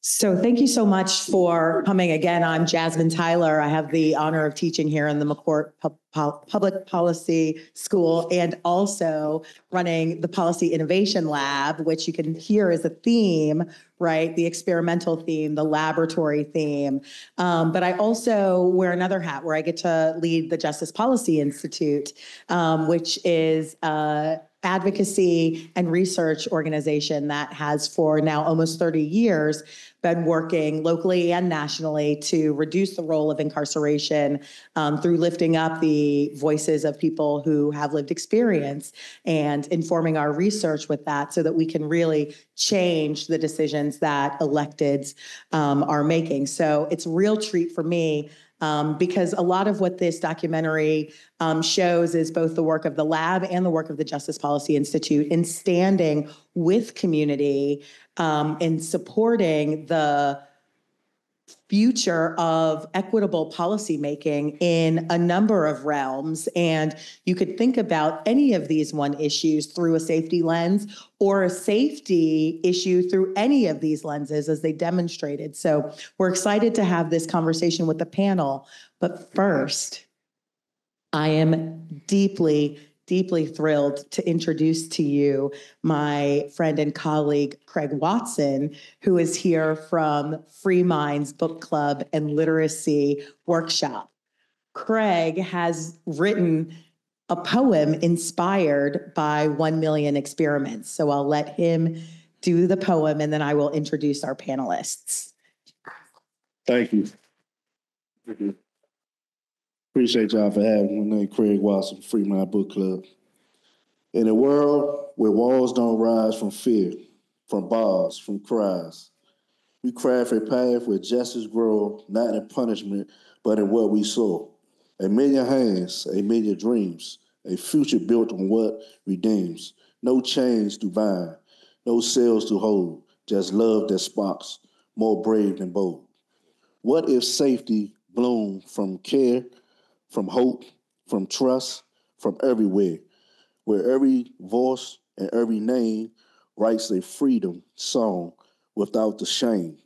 So thank you so much for coming again. I'm Jasmine Tyler. I have the honor of teaching here in the McCourt Public Policy School and also running the Policy Innovation Lab, which you can hear is a theme, right? The experimental theme, the laboratory theme. But I also wear another hat where I get to lead the Justice Policy Institute, which is advocacy and research organization that has for now almost 30 years been working locally and nationally to reduce the role of incarceration through lifting up the voices of people who have lived experience and informing our research with that so that we can really change the decisions that electeds are making. So it's a real treat for me because a lot of what this documentary shows is both the work of the lab and the work of the Justice Policy Institute in standing with community in supporting the future of equitable policymaking in a number of realms. And you could think about any of these one issues through a safety lens or a safety issue through any of these lenses as they demonstrated. So we're excited to have this conversation with the panel. But first, I am deeply thrilled to introduce to you my friend and colleague, Craig Watson, who is here from Free Minds Book Club and Literacy Workshop. Craig has written a poem inspired by 1 Million Experiments. So I'll let him do the poem and then I will introduce our panelists. Thank you. Appreciate y'all for having me. My name is Craig Watson, Free Mind Book Club. In a world where walls don't rise from fear, from bars, from cries, we craft a path where justice grows, not in punishment, but in what we sow. 1 million hands, 1 million dreams, a future built on what redeems. No chains to bind, no cells to hold, just love that sparks, more brave than bold. What if safety bloomed from care, from hope, from trust, from everywhere, where every voice and every name writes a freedom song without the shame.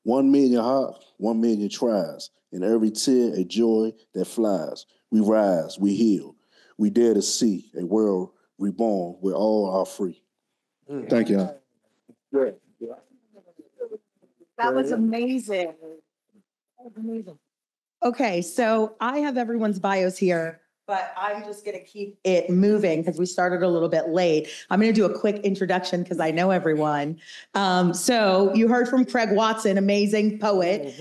1 million hearts, 1 million tries, and every tear a joy that flies. We rise, we heal, we dare to see a world reborn where all are free. Thank you. That was amazing. Okay, so I have everyone's bios here, but I'm just going to keep it moving because we started a little bit late. I'm going to do a quick introduction because I know everyone. So you heard from Craig Watson, amazing poet,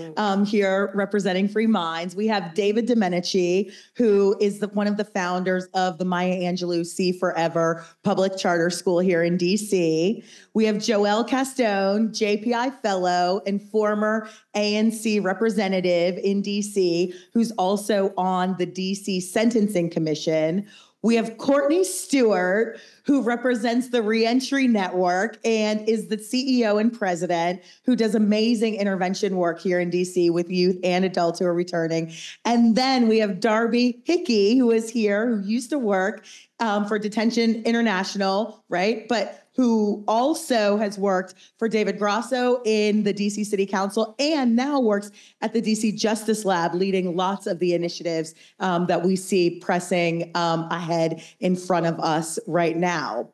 here representing Free Minds. We have David Domenici, who is one of the founders of the Maya Angelou See Forever Public Charter School here in DC. We have Joel Castón, JPI Fellow and former ANC representative in DC, who's also on the DC Sentencing Commission. We have Courtney Stewart, who represents the Reentry Network and is the CEO and president, who does amazing intervention work here in DC with youth and adults who are returning. And then we have Darby Hickey, who is here, who used to work for Detention International, right? But who also has worked for David Grasso in the DC City Council and now works at the DC Justice Lab, leading lots of the initiatives that we see pressing ahead in front of us right now.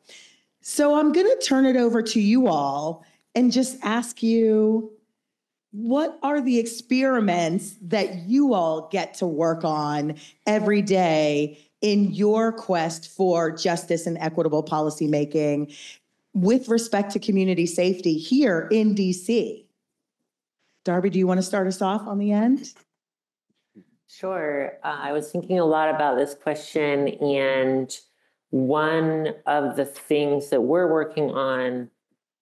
So I'm going to turn it over to you all and just ask you, what are the experiments that you all get to work on every day in your quest for justice and equitable policymaking with respect to community safety here in DC? Darby, do you want to start us off on the end? Sure. I was thinking a lot about this question, and one of the things that we're working on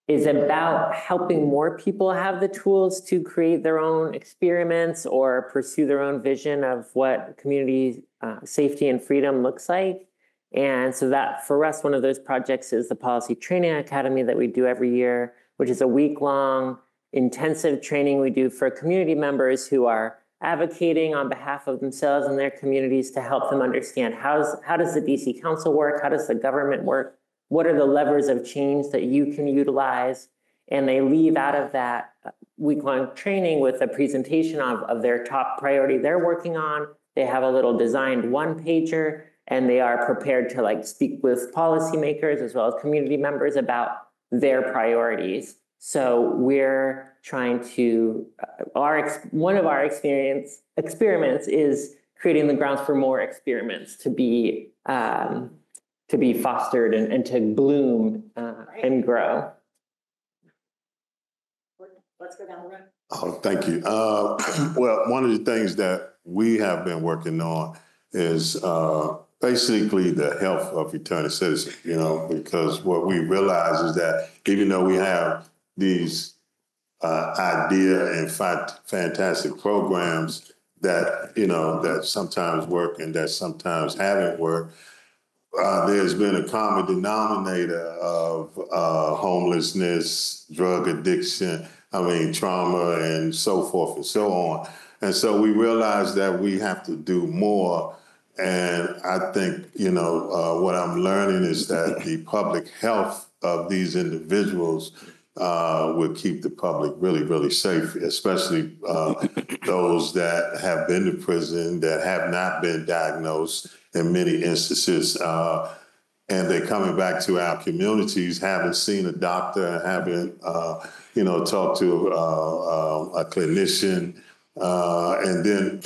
is about helping more people have the tools to create their own experiments or pursue their own vision of what community safety and freedom looks like. And so that, for us, one of those projects is the Policy Training Academy that we do every year, which is a week-long intensive training we do for community members who are advocating on behalf of themselves and their communities to help them understand how does the DC Council work, how does the government work, what are the levers of change that you can utilize, and they leave out of that week-long training with a presentation of their top priority they're working on. They have a little designed one-pager, and they are prepared to like speak with policymakers as well as community members about their priorities. So we're trying to, one of our experiments is creating the grounds for more experiments to be fostered and to bloom and grow. Let's go down the road. Oh, thank you. Well, one of the things that we have been working on is basically the health of returning citizens, you know, because what we realize is that even though we have these idea and fantastic programs that, you know, that sometimes work and that sometimes haven't worked, there's been a common denominator of homelessness, drug addiction, trauma, and so forth and so on. And so we realized that we have to do more. And I think, you know, what I'm learning is that the public health of these individuals will keep the public really, really safe, especially those that have been to prison, that have not been diagnosed in many instances. And they're coming back to our communities, haven't seen a doctor, haven't, talked to a clinician. And then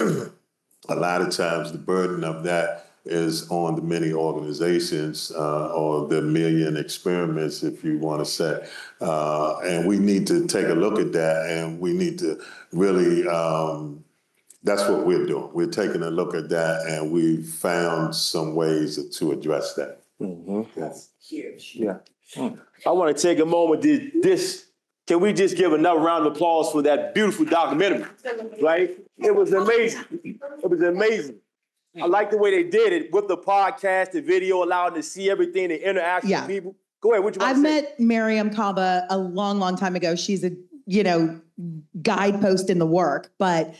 a lot of times the burden of that is on the many organizations or the million experiments, if you want to say. And we need to take a look at that, and we need to really, that's what we're doing. We're taking a look at that, and we've found some ways to address that. Mm-hmm. That's huge. Yeah. I want to take a moment can we just give another round of applause for that beautiful documentary, right? It was amazing. It was amazing. I like the way they did it with the podcast, the video, allowed to see everything, the interaction with people. Go ahead, what you want to say? I've met Miriam Kaba a long, long time ago. She's a, guidepost in the work, but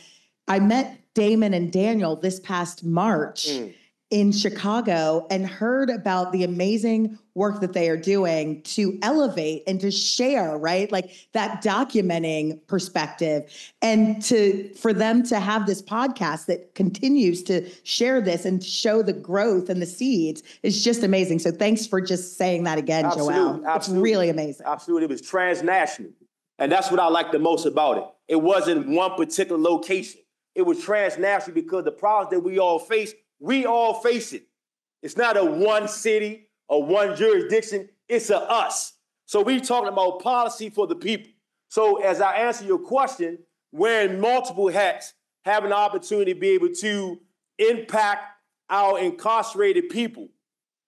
I met Damon and Daniel this past March in Chicago and heard about the amazing work that they are doing to elevate and to share, right? Like that documenting perspective, and for them to have this podcast that continues to share this and show the growth and the seeds is just amazing. So thanks for just saying that again, Joel. It's really amazing. Absolutely. It was transnational. And that's what I like the most about it. It wasn't one particular location. It was transnational because the problems that we all face it. It's not a one city or one jurisdiction. It's a us. So we're talking about policy for the people. So as I answer your question, wearing multiple hats, having the opportunity to be able to impact our incarcerated people,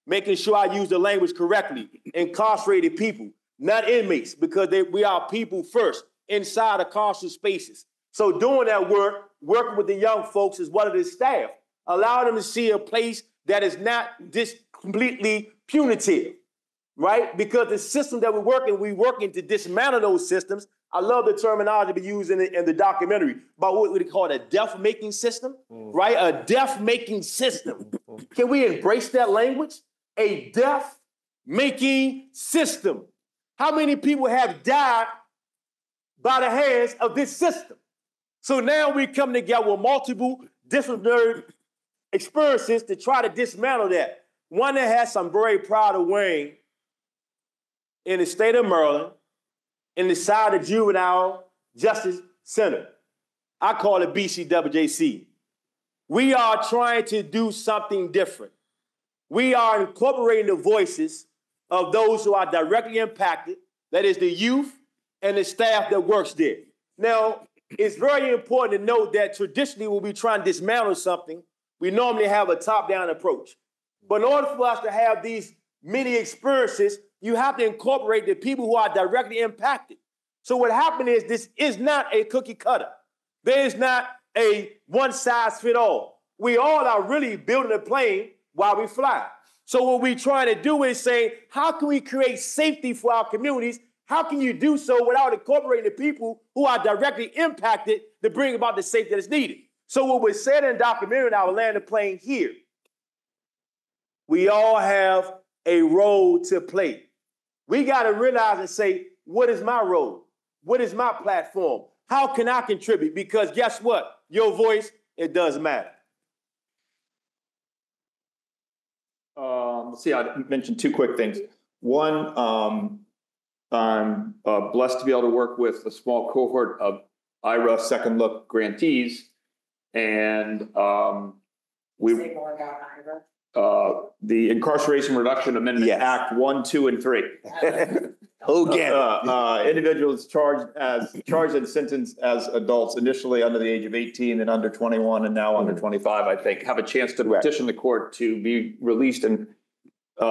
making sure I use the language correctly, incarcerated people, not inmates, because we are people first inside of carceral spaces. So doing that work, working with the young folks as well as the staff, allow them to see a place that is not just completely punitive, right? Because the system that we're working to dismantle those systems. I love the terminology we use in the documentary about what we call a death-making system, right? A death-making system. Can we embrace that language? A death-making system. How many people have died by the hands of this system? So now we come together with multiple disciplinary experiences to try to dismantle that. One that has I'm very proud of wearing in the state of Maryland, in the side of Juvenile Justice Center. I call it BCWJC. We are trying to do something different. We are incorporating the voices of those who are directly impacted, that is the youth and the staff that works there. Now, it's very important to note that traditionally when we try and dismantle something, we normally have a top-down approach. But in order for us to have these many experiences, you have to incorporate the people who are directly impacted. So what happened is this is not a cookie cutter. There is not a one-size-fits-all. We all are really building a plane while we fly. So what we're trying to do is say, how can we create safety for our communities? How can you do so without incorporating the people who are directly impacted to bring about the safety that is needed? So what was said in the documentary, and I will land the plane here, we all have a role to play. We got to realize and say, what is my role? What is my platform? How can I contribute? Because guess what? Your voice, it does matter. Let's see, I mentioned two quick things. One, I'm blessed to be able to work with a small cohort of IRA Second Look grantees. And we Say more about IRA. the Incarceration Reduction Amendment Yes. Act 1, 2, and 3. Who get it? Individuals charged and sentenced as adults, initially under the age of 18 and under 21, and now under 25, I think, have a chance to petition the court to be released and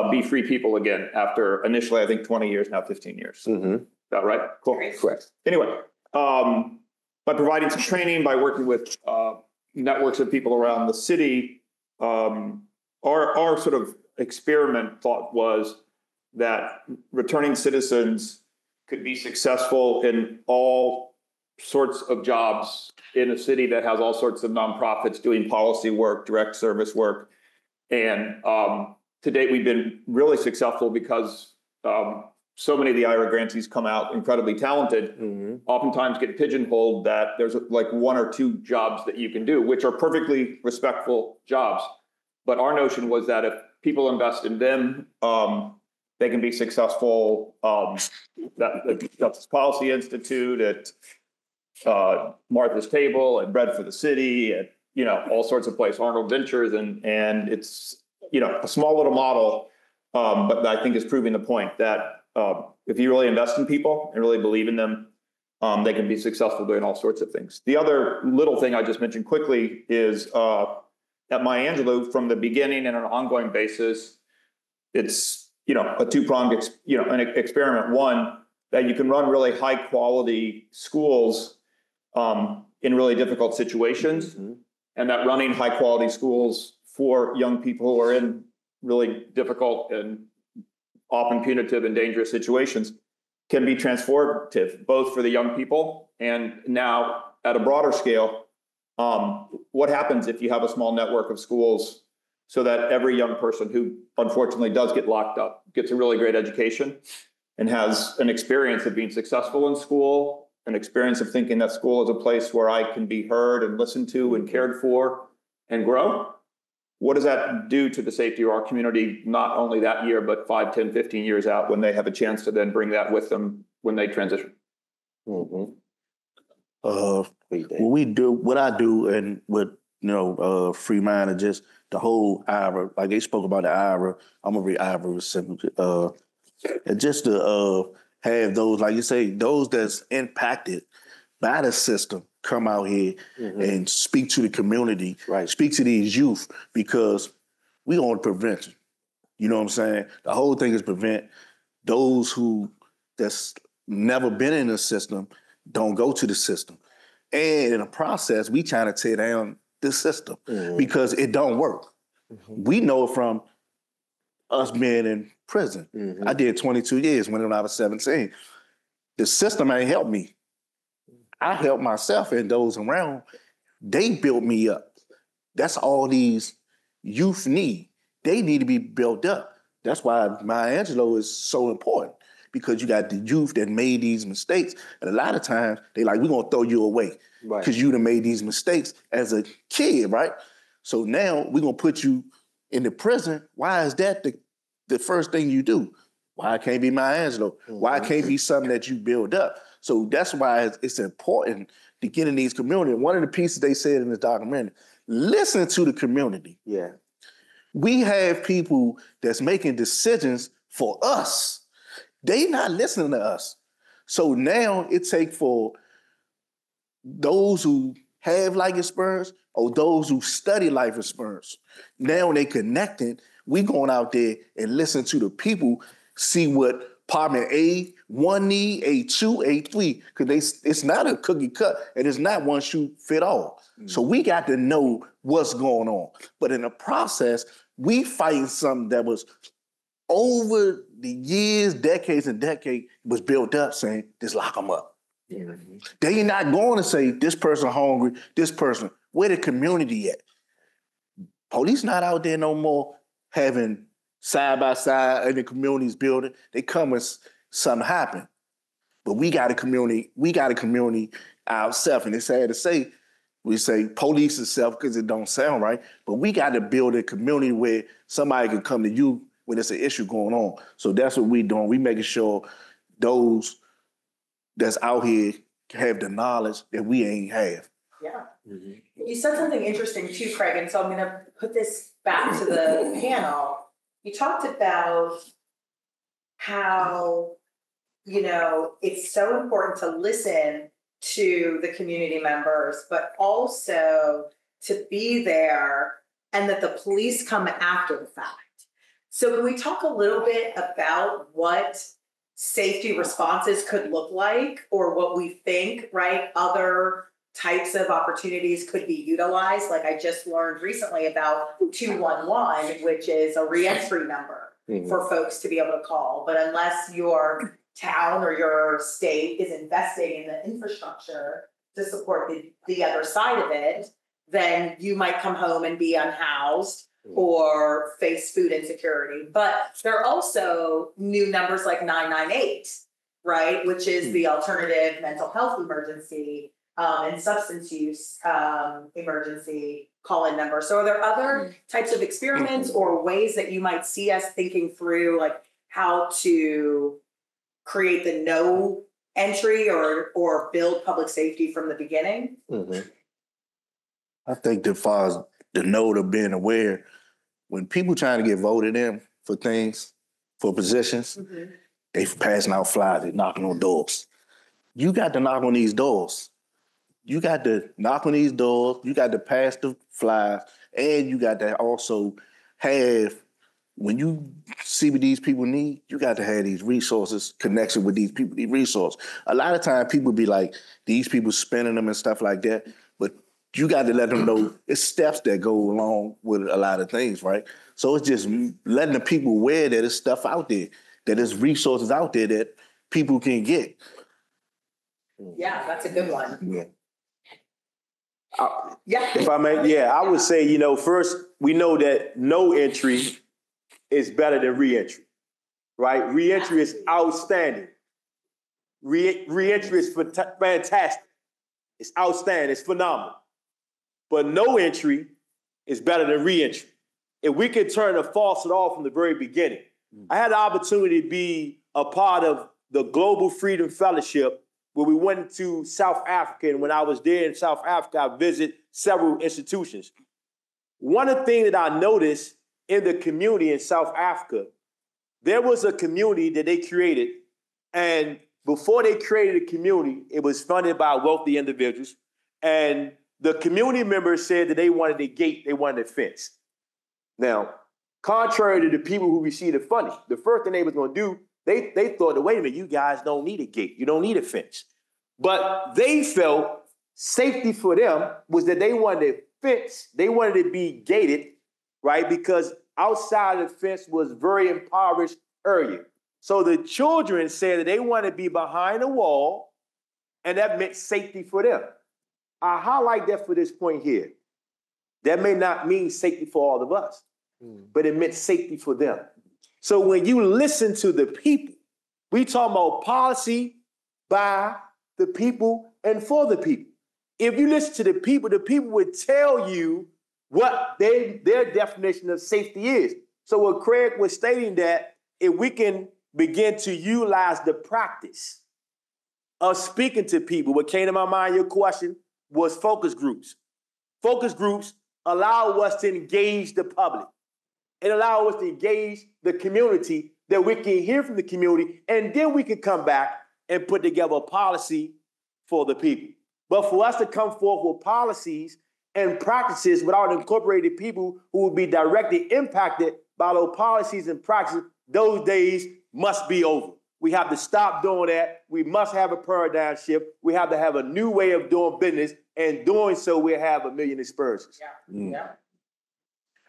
be free people again after initially, I think, 20 years, now 15 years. Is that right? Cool. Correct. Anyway, by providing some training, by working with networks of people around the city, our sort of experiment thought was that returning citizens could be successful in all sorts of jobs in a city that has all sorts of nonprofits doing policy work, direct service work. And to date, we've been really successful because so many of the IRA grantees come out incredibly talented, oftentimes get pigeonholed that there's like one or two jobs that you can do, which are perfectly respectful jobs. But our notion was that if people invest in them, they can be successful. That Justice Policy Institute, at Martha's Table, and Bread for the City, and all sorts of places, Arnold Ventures, and it's a small little model, but I think is proving the point that if you really invest in people and really believe in them, they can be successful doing all sorts of things. The other little thing I just mentioned quickly is at My Angelou, from the beginning and on an ongoing basis, it's a two-pronged an experiment. One, that you can run really high quality schools in really difficult situations, and that running high quality schools for young people who are in really difficult and often punitive and dangerous situations can be transformative, both for the young people and now at a broader scale. What happens if you have a small network of schools so that every young person who unfortunately does get locked up gets a really great education and has an experience of being successful in school, an experience of thinking that school is a place where I can be heard and listened to and cared for and grow? What does that do to the safety of our community, not only that year, but 5, 10, 15 years out, when they have a chance to then bring that with them when they transition? What I do, and with free mind, and just the whole IRA, like they spoke about the IRA, I'm a IRA recipient, and just to have those, like you say, those that's impacted by the system come out here and speak to the community, speak to these youth, because we on prevention. You know what I'm saying? The whole thing is prevent those who that's never been in the system don't go to the system. And in the process, we trying to tear down the system because it don't work. We know it from us being in prison. I did 22 years when I was 17. The system ain't helped me. I helped myself and those around. They built me up. That's all these youth need. They need to be built up. That's why Maya Angelou is so important, because you got the youth that made these mistakes. And a lot of times they like, we're going to throw you away because you done made these mistakes as a kid, right? So now we're going to put you in the prison. Why is that the first thing you do? Why it can't be Maya Angelou? Why it can't be something that you build up? So that's why it's important to get in these communities. One of the pieces they said in this documentary, listen to the community. Yeah. We have people that's making decisions for us. They not listening to us. So now it takes for those who have life experience or those who study life experience. Now they connecting. We going out there and listen to the people, see what Department A1 need, A2, A3, because it's not a cookie cut and it's not one shoe fit all. So we got to know what's going on. But in the process, we fighting something that was over the years, decades and decades, was built up saying, just lock them up. They not going to say, this person hungry, this person, where the community at? Police not out there no more having side by side in the communities building. They come when something happen. But we got a community ourselves. And it's sad to say, we say police itself because it don't sound right, but we got to build a community where somebody can come to you when there's an issue going on. So that's what we doing. We making sure those that's out here have the knowledge that we ain't have. Yeah. You said something interesting too, Craig, and so I'm going to put this back to the panel. You talked about how, it's so important to listen to the community members, but also to be there and that the police come after the fact. So can we talk a little bit about what safety responses could look like, or what we think, right, other types of opportunities could be utilized? Like I just learned recently about 211, which is a reentry number for folks to be able to call. But unless your town or your state is investing in the infrastructure to support the other side of it, then you might come home and be unhoused or face food insecurity. But there are also new numbers like 998, right, which is the alternative mental health emergency and substance use emergency call-in number. So are there other types of experiments or ways that you might see us thinking through, like how to create the no entry or build public safety from the beginning? I think as far as the note of being aware, when people trying to get voted in for things, for positions, they passing out flyers, they knocking on doors. You got to knock on these doors. You got to knock on these doors, you got to pass the flyers, and you got to also have, when you see what these people need, you got to have these resources, connection with these people, these resources. A lot of times people be like, these people spending them and stuff like that, but you got to let them know it's steps that go along with a lot of things, right? So it's just letting the people aware that there's stuff out there, that there's resources out there that people can get. Yeah, that's a good one. Yeah. If I may, I would say, first, we know that no entry is better than reentry, right? Reentry is outstanding. Reentry is fantastic. It's outstanding. It's phenomenal. But no entry is better than reentry. If we could turn the faucet off from the very beginning. I had the opportunity to be a part of the Global Freedom Fellowship where we went to South Africa. And when I was there in South Africa, I visited several institutions. One of the things that I noticed in the community in South Africa, there was a community that they created. And before they created a community, it was funded by wealthy individuals. And the community members said that they wanted a gate, they wanted a fence. Now, contrary to the people who received the funding, the first thing they was going to do, they thought that, wait a minute, you guys don't need a gate. You don't need a fence. But they felt safety for them was that they wanted a fence. They wanted to be gated, right? Because outside of the fence was very impoverished area. So the children said that they wanted to be behind a wall, and that meant safety for them. I highlight that for this point here. That may not mean safety for all of us, but it meant safety for them. So when you listen to the people, we talk about policy by the people and for the people. If you listen to the people would tell you what their definition of safety is. So what Craig was stating, that if we can begin to utilize the practice of speaking to people, what came to my mind, your question, was focus groups. Focus groups allow us to engage the public. It allows us to engage the community, that we can hear from the community, and then we can come back and put together a policy for the people. But for us to come forth with policies and practices without incorporating people who will be directly impacted by those policies and practices, those days must be over. We have to stop doing that. We must have a paradigm shift. We have to have a new way of doing business, and doing so, we'll have 1 million experiences.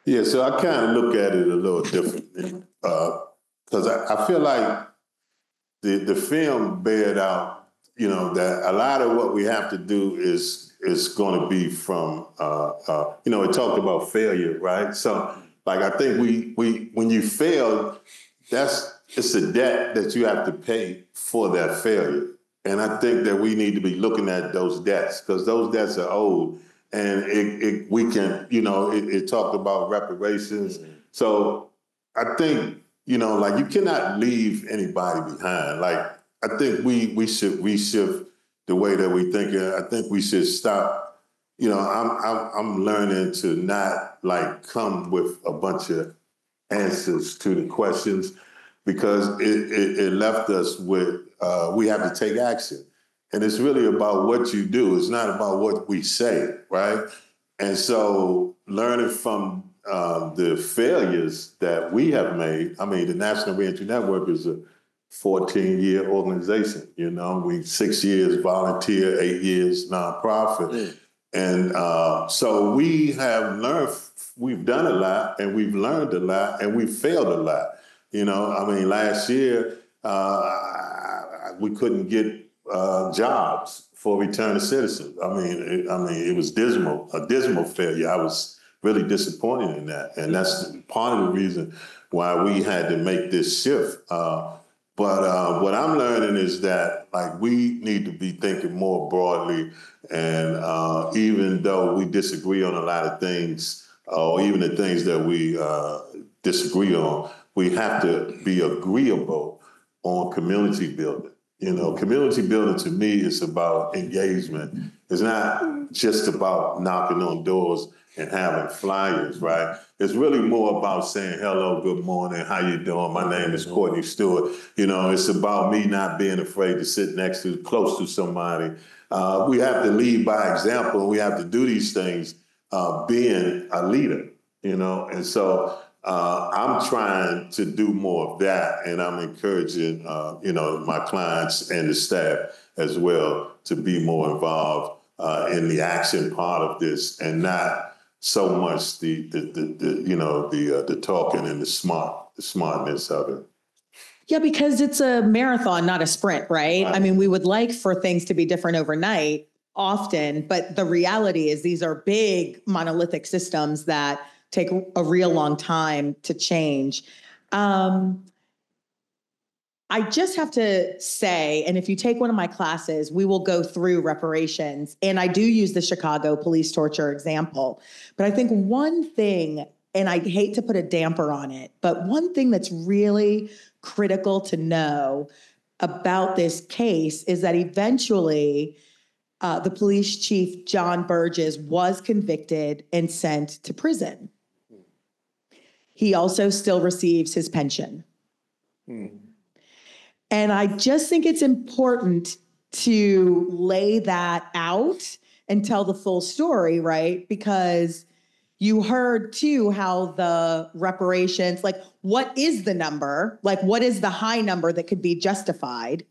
Yeah, so I kind of look at it a little differently because I feel like the film bared out, that a lot of what we have to do is going to be from, it talked about failure, right? So, like, I think we when you fail, it's a debt that you have to pay for that failure. And I think that we need to be looking at those debts because those debts are owed. And we can, it talked about reparations. So I think, like you cannot leave anybody behind. Like, I think we should reshift the way that we think. I think we should stop. I'm learning to not like come with a bunch of answers to the questions because it left us with, we have to take action. And it's really about what you do. It's not about what we say, right? And so learning from the failures that we have made, I mean, the National Reentry Network is a 14-year organization, we 6 years volunteer, 8 years nonprofit. And so we have learned, we've done a lot and we've learned a lot and we've failed a lot. Last year, we couldn't get jobs for returning citizens. It was a dismal failure. I was really disappointed in that. And that's part of the reason why we had to make this shift. But what I'm learning is that like we need to be thinking more broadly. And even though we disagree on a lot of things, or even the things that we disagree on, we have to be agreeable on community building. Community building to me is about engagement. It's not just about knocking on doors and having flyers, right? It's really more about saying, hello, good morning, how you doing? My name is Courtney Stewart. It's about me not being afraid to sit close to somebody. We have to lead by example, and we have to do these things being a leader, And so I'm trying to do more of that, and I'm encouraging, my clients and the staff as well to be more involved in the action part of this, and not so much the talking and the smartness of it. Yeah, because it's a marathon, not a sprint, right? I mean, we would like for things to be different overnight often, but the reality is these are big monolithic systems that take a real long time to change. I just have to say, and if you take one of my classes, we will go through reparations. And I do use the Chicago police torture example. But I think one thing, and I hate to put a damper on it, but one thing that's really critical to know about this case is that eventually the police chief, John Burgess, was convicted and sent to prison. He also still receives his pension. And I just think it's important to lay that out and tell the full story, right? Because you heard too how the reparations, like what is the number? Like what is the high number that could be justified?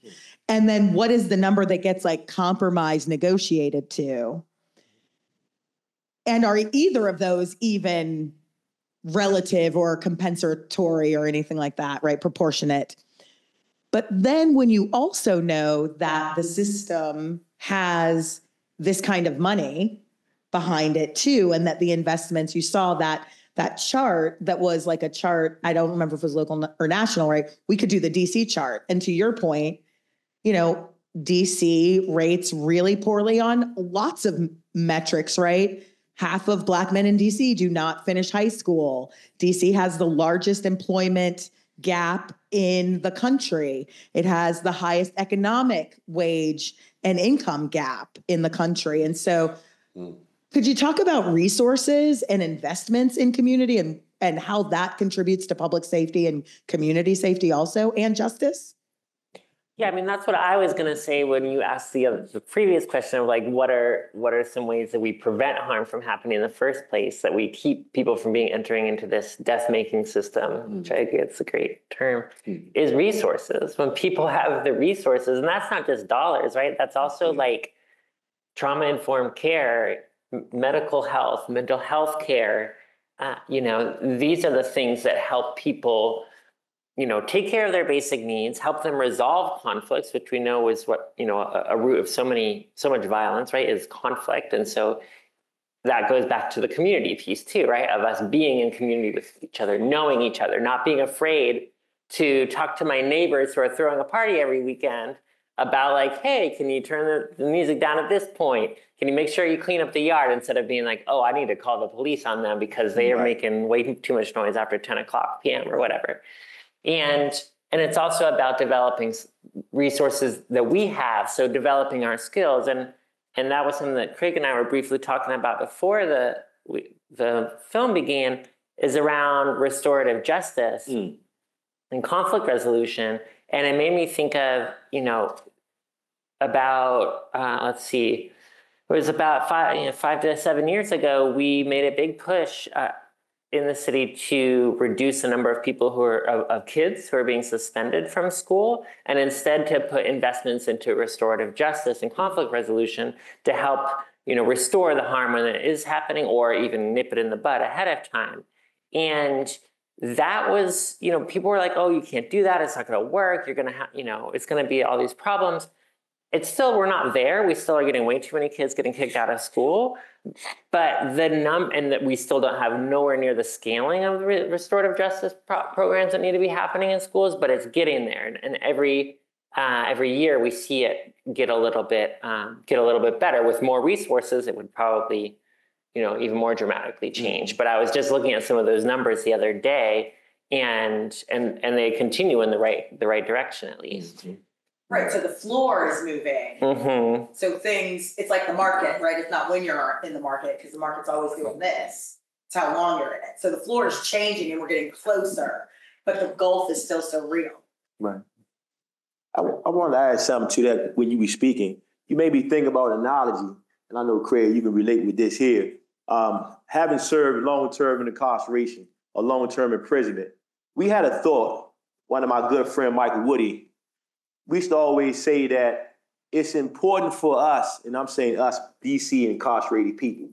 And then what is the number that gets like compromised, negotiated to? And are either of those even relative or compensatory or anything like that, right? Proportionate. But then when you also know that the system has this kind of money behind it too, and that the investments, you saw that chart that was like a chart, I don't remember if it was local or national, right? We could do the DC chart. And to your point, DC rates really poorly on lots of metrics, right? Half of Black men in DC do not finish high school. DC has the largest employment gap in the country. It has the highest economic wage and income gap in the country. And so could you talk about resources and investments in community and how that contributes to public safety and community safety also, and justice? Yeah, I mean, that's what I was going to say when you asked the previous question of like, what are some ways that we prevent harm from happening in the first place, that we keep people from entering into this death-making system, which I think it's a great term, is resources. When people have the resources, and that's not just dollars, right? That's also like trauma-informed care, medical health, mental health care. These are the things that help people take care of their basic needs, help them resolve conflicts, which we know is what, a root of so much violence, right, is conflict. And so that goes back to the community piece too, right, of us being in community with each other, knowing each other, not being afraid to talk to my neighbors who are throwing a party every weekend about like, hey, can you turn the music down at this point? Can you make sure you clean up the yard, instead of being like, oh, I need to call the police on them because they are making way too much noise after 10 o'clock p.m. or whatever. And it's also about developing resources that we have, so developing our skills. And that was something that Craig and I were briefly talking about before the film began, is around restorative justice and conflict resolution. And it made me think of, about, let's see, it was about 5 to 7 years ago, we made a big push in the city to reduce the number of people of kids who are being suspended from school, and instead to put investments into restorative justice and conflict resolution to help, restore the harm when it is happening, or even nip it in the bud ahead of time. And that was, people were like, oh, you can't do that. It's not going to work. You're going to have, it's going to be all these problems. It's still, we're not there. We still are getting way too many kids getting kicked out of school, but and that we still don't have nowhere near the scaling of the restorative justice programs that need to be happening in schools, but it's getting there. And every year we see it get a little bit better. With more resources, it would probably, even more dramatically change. But I was just looking at some of those numbers the other day, and they continue in the right direction, at least. Right, so the floor is moving. So it's like the market, right? It's not when you're in the market, because the market's always doing this. It's how long you're in it. So the floor is changing and we're getting closer, but the gulf is still so real. Right. I want to add something to that when you were speaking. You made me think about analogy, and I know, Craig, you can relate with this here. Having served long-term in incarceration or long-term imprisonment, we had a thought, one of my good friend, Michael Woody, we used to always say that it's important for us, and I'm saying us, DC incarcerated people,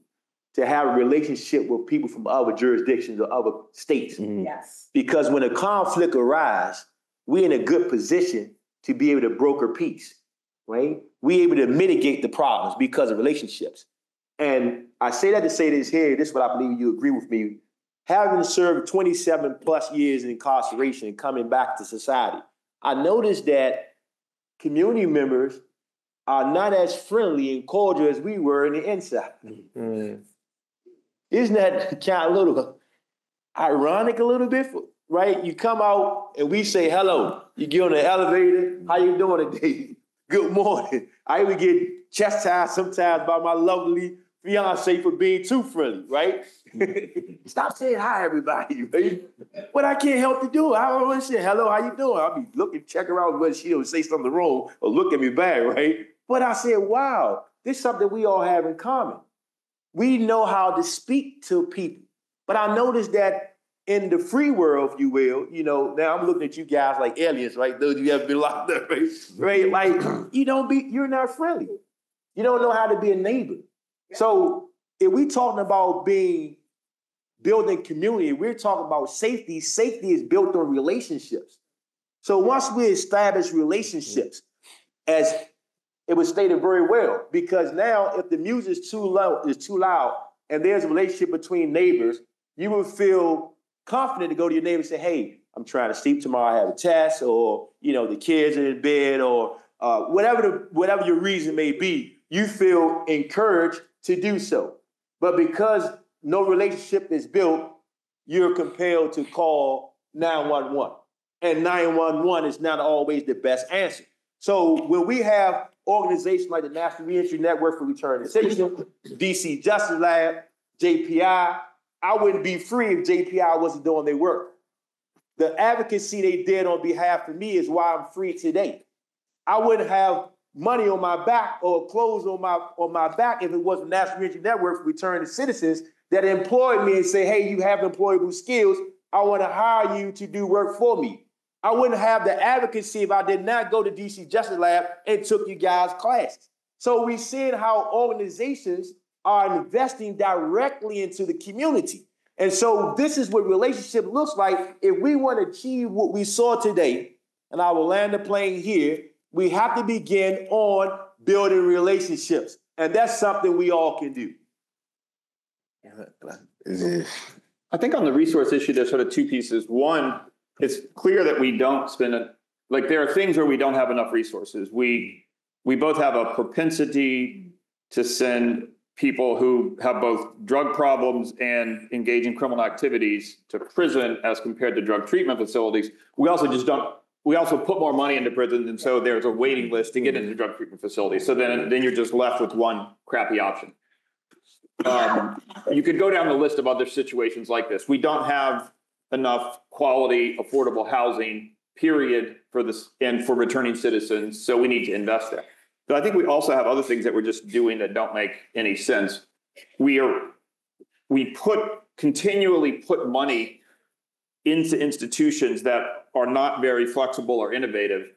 to have a relationship with people from other jurisdictions or other states. Yes. Because when a conflict arises, we're in a good position to be able to broker peace, right? We're able to mitigate the problems because of relationships. And I say that to say this here, this is what I believe you agree with me. Having served 27 plus years in incarceration and coming back to society, I noticed that community members are not as friendly and cordial as we were in the inside. Isn't that kind of a little ironic a little bit, right? You come out and we say hello. You get on the elevator, how you doing today? Good morning. I even get chastised sometimes by my lovely fiance for being too friendly, right? Stop saying hi, everybody, right? But I can't help to do it. I always say, hello, how you doing? I'll be looking, check her out whether she'll say something wrong or look at me back, right? But I said, wow, this is something we all have in common. We know how to speak to people. But I noticed that in the free world, if you will, now I'm looking at you guys like aliens, right? Those of you have been locked up, right? Like, you're not friendly. You don't know how to be a neighbor. So if we're talking about building community, we're talking about safety. Safety is built on relationships. So once we establish relationships, as it was stated very well, because now if the music is too loud, and there's a relationship between neighbors, you will feel confident to go to your neighbor and say, hey, I'm trying to sleep tomorrow, I have a test, or the kids are in bed, or whatever your reason may be, you feel encouraged to do so. But because no relationship is built, you're compelled to call 911. And 911 is not always the best answer. So when we have organizations like the National Reentry Network for Returning Citizens, DC Justice Lab, JPI, I wouldn't be free if JPI wasn't doing their work. The advocacy they did on behalf of me is why I'm free today. I wouldn't have money on my back or clothes on my back if it wasn't National Reentry Network for Returning Citizens that employed me and say, hey, you have employable skills. I want to hire you to do work for me. I wouldn't have the advocacy if I did not go to DC Justice Lab and took you guys' classes. So we're seeing how organizations are investing directly into the community. And so this is what relationship looks like. If we want to achieve what we saw today, and I will land the plane here, we have to begin on building relationships. And that's something we all can do. I think on the resource issue, there's sort of two pieces. One, it's clear that we don't spend like there are things where we don't have enough resources. We both have a propensity to send people who have both drug problems and engage in criminal activities to prison as compared to drug treatment facilities. We also put more money into prisons, and so there's a waiting list to get into drug treatment facilities. So then you're just left with one crappy option. You could go down the list of other situations like this. We don't have enough quality, affordable housing, period, for this and for returning citizens, so we need to invest there. But I think we also have other things that we're just doing that don't make any sense. We continually put money into institutions that are not very flexible or innovative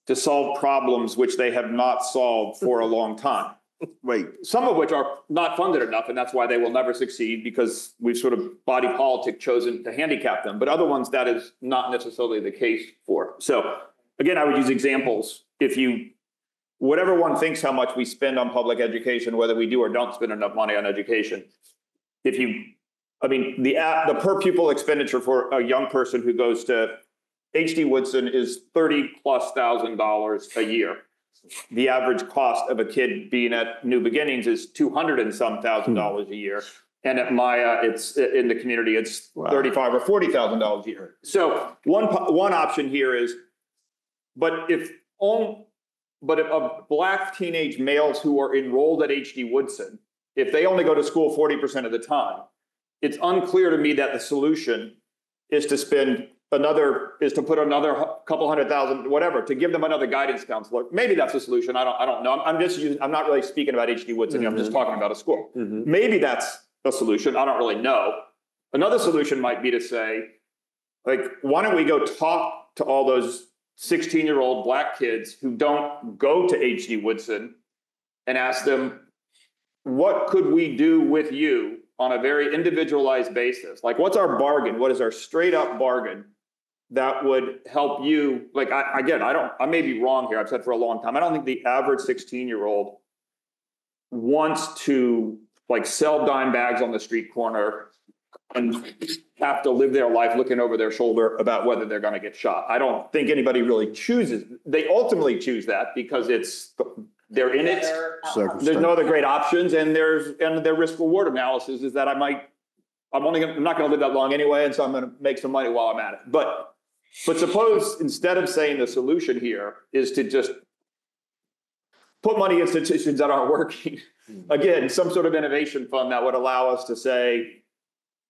to solve problems which they have not solved for a long time. Wait, Some of which are not funded enough, and that's why they will never succeed, because we've sort of body politic chosen to handicap them. But other ones, that is not necessarily the case for. So again, I would use examples. Whatever one thinks how much we spend on public education, whether we do or don't spend enough money on education, the per pupil expenditure for a young person who goes to H.D. Woodson is $30,000+ a year. The average cost of a kid being at New Beginnings is $200,000 and some a year. And at Maya, it's in the community, it's $35,000 or $40,000 a year. So one option here is, but if Black teenage males who are enrolled at H.D. Woodson, if they only go to school 40% of the time, it's unclear to me that the solution is to put another couple $100,000, whatever, to give them another guidance counselor. Maybe that's the solution. I don't know. I'm not really speaking about H.D. Woodson. I'm just talking about a school. Maybe that's a solution. I don't really know. Another solution might be to say, like, why don't we go talk to all those 16-year-old Black kids who don't go to H.D. Woodson and ask them, what could we do with you on a very individualized basis? Like, what's our bargain? What is our straight up bargain that would help you? Like, I may be wrong here. I've said for a long time, I don't think the average 16-year-old wants to like sell dime bags on the street corner and have to live their life looking over their shoulder about whether they're going to get shot. I don't think anybody really chooses. They ultimately choose that because they're in it. There's no other great options, and their risk reward analysis is that I'm not going to live that long anyway, and so I'm going to make some money while I'm at it. But suppose instead of saying the solution here is to just put money in institutions that aren't working, again, some sort of innovation fund that would allow us to say,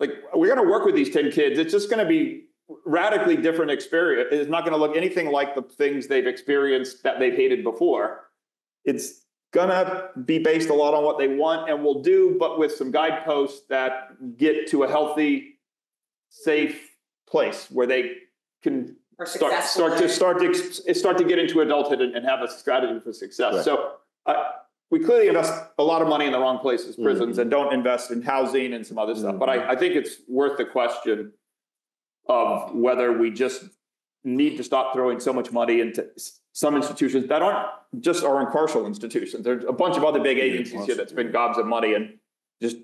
like, we're going to work with these 10 kids. It's just going to be radically different experience. It's not going to look anything like the things they've experienced that they've hated before. It's going to be based a lot on what they want and will do, but with some guideposts that get to a healthy, safe place where they can start to get into adulthood and have a strategy for success. Right. So we clearly invest a lot of money in the wrong places, prisons, and don't invest in housing and some other stuff. But I think it's worth the question of whether we just need to stop throwing so much money into some institutions that aren't just our incarceral institutions. There's a bunch of other big agencies here that spend gobs of money and just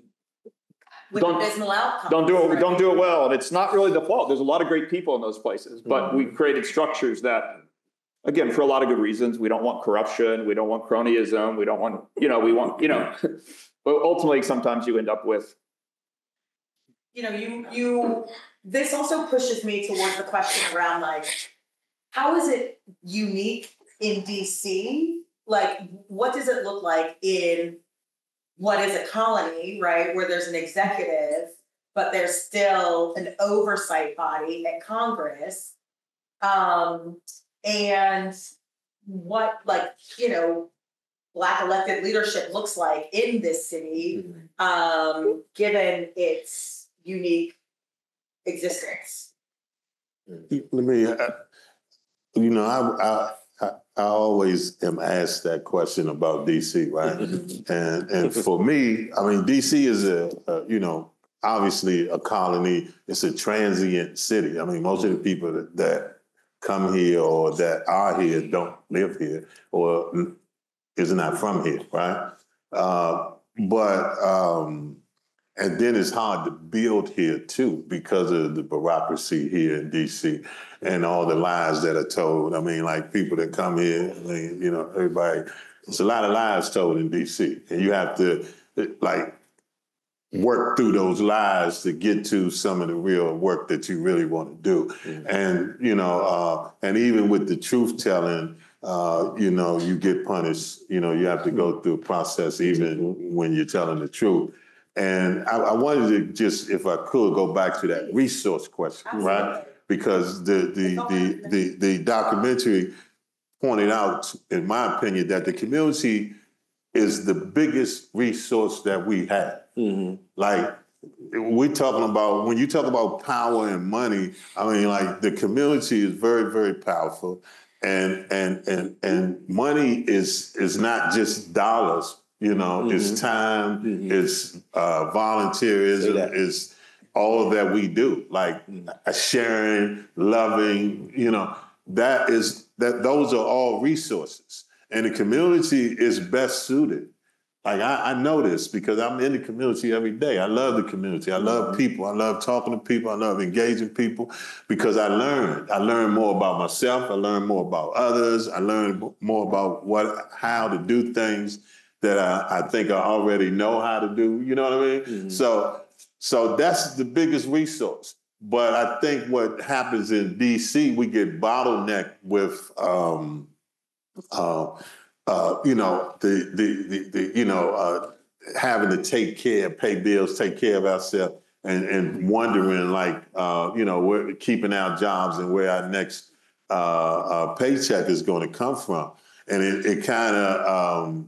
don't do it well. And it's not really the fault. There's a lot of great people in those places, but we created structures that, again, for a lot of good reasons, we don't want corruption, we don't want cronyism, we don't want, but ultimately sometimes you end up with. This also pushes me towards the question around, like, how is it unique in DC? Like, what does it look like in what is a colony, right, where there's an executive, but there's still an oversight body at Congress? And what, Black elected leadership looks like in this city, given its unique existence. Let me, I always am asked that question about DC, right? And for me, I mean, DC is obviously a colony. It's a transient city. I mean, most of the people that come here or that are here don't live here or is not from here, right? But And then it's hard to build here too because of the bureaucracy here in DC and all the lies that are told. I mean, like people that come here, I mean, you know, everybody, there's a lot of lies told in DC. And you have to like work through those lies to get to some of the real work that you really want to do. And, you know, and even with the truth telling, you know, you get punished. You know, you have to go through a process even when you're telling the truth. And I wanted to just, if I could, go back to that resource question, right? Because the documentary pointed out, in my opinion, that the community is the biggest resource that we have. Like, we're talking about, when you talk about power and money, I mean, like, the community is very, very powerful. And money is not just dollars, you know, it's time, it's volunteerism, it's all that we do, like sharing, loving, you know, those are all resources. And the community is best suited. Like, I know this because I'm in the community every day. I love the community. I love people. I love talking to people. I love engaging people because I learn. I learn more about myself. I learn more about others. I learn more about how to do things that I think I already know how to do. You know what I mean? So that's the biggest resource. But I think what happens in DC, we get bottlenecked with, you know, having to pay bills, take care of ourselves, and wondering, like, you know, we're keeping our jobs and where our next paycheck is going to come from, and it kind of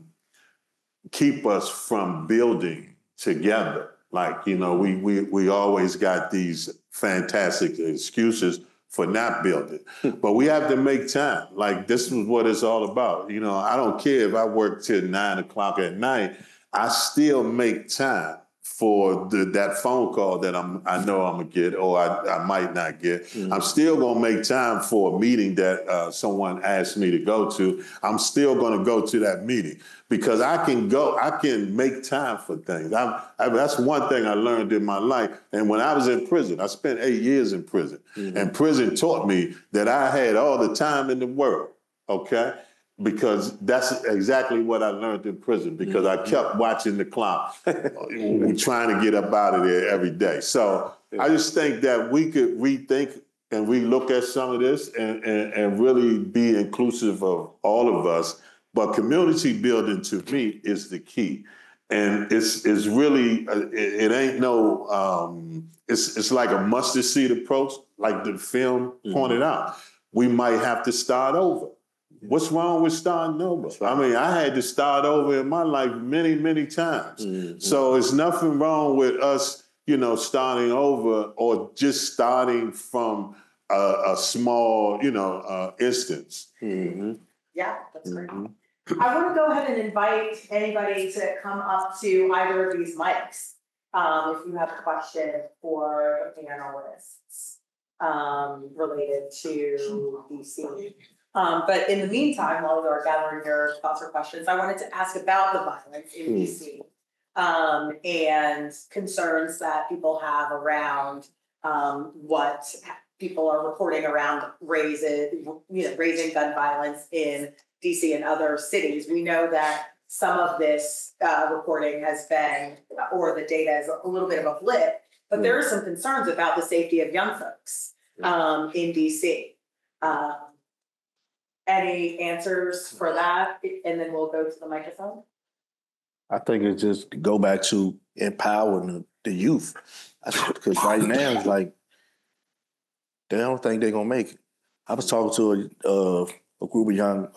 keep us from building together. Like, you know, we always got these fantastic excuses for not building. But we have to make time. Like, this is what it's all about. You know, I don't care if I work till 9 o'clock at night, I still make time for that phone call that I know I'm gonna get or I might not get. I'm still gonna make time for a meeting that someone asked me to go to. I'm still gonna go to that meeting because I can make time for things. That's one thing I learned in my life. And when I was in prison, I spent 8 years in prison. And prison taught me that I had all the time in the world, okay? Because that's exactly what I learned in prison, because I kept watching the clock, trying to get up out of there every day. So I just think that we could rethink and relook at some of this and really be inclusive of all of us. But community building, to me, is the key. And it's really, it ain't no, it's like a mustard seed approach, like the film pointed out. We might have to start over. What's wrong with starting over? I mean, I had to start over in my life many, many times. So it's nothing wrong with us, you know, starting over or just starting from a small, you know, instance. Yeah, that's great. I want to go ahead and invite anybody to come up to either of these mics if you have a question for the panelists related to DC. But in the meantime, while we are gathering your thoughts or questions, I wanted to ask about the violence in DC and concerns that people have around what people are reporting around raising gun violence in DC and other cities. We know that some of this reporting has been, or the data is a little bit of a blip, but there are some concerns about the safety of young folks in DC. Any answers for that? And then we'll go to the microphone. I think it's just go back to empowering the youth. Because right now it's like, they don't think they're going to make it. I was talking to a group of young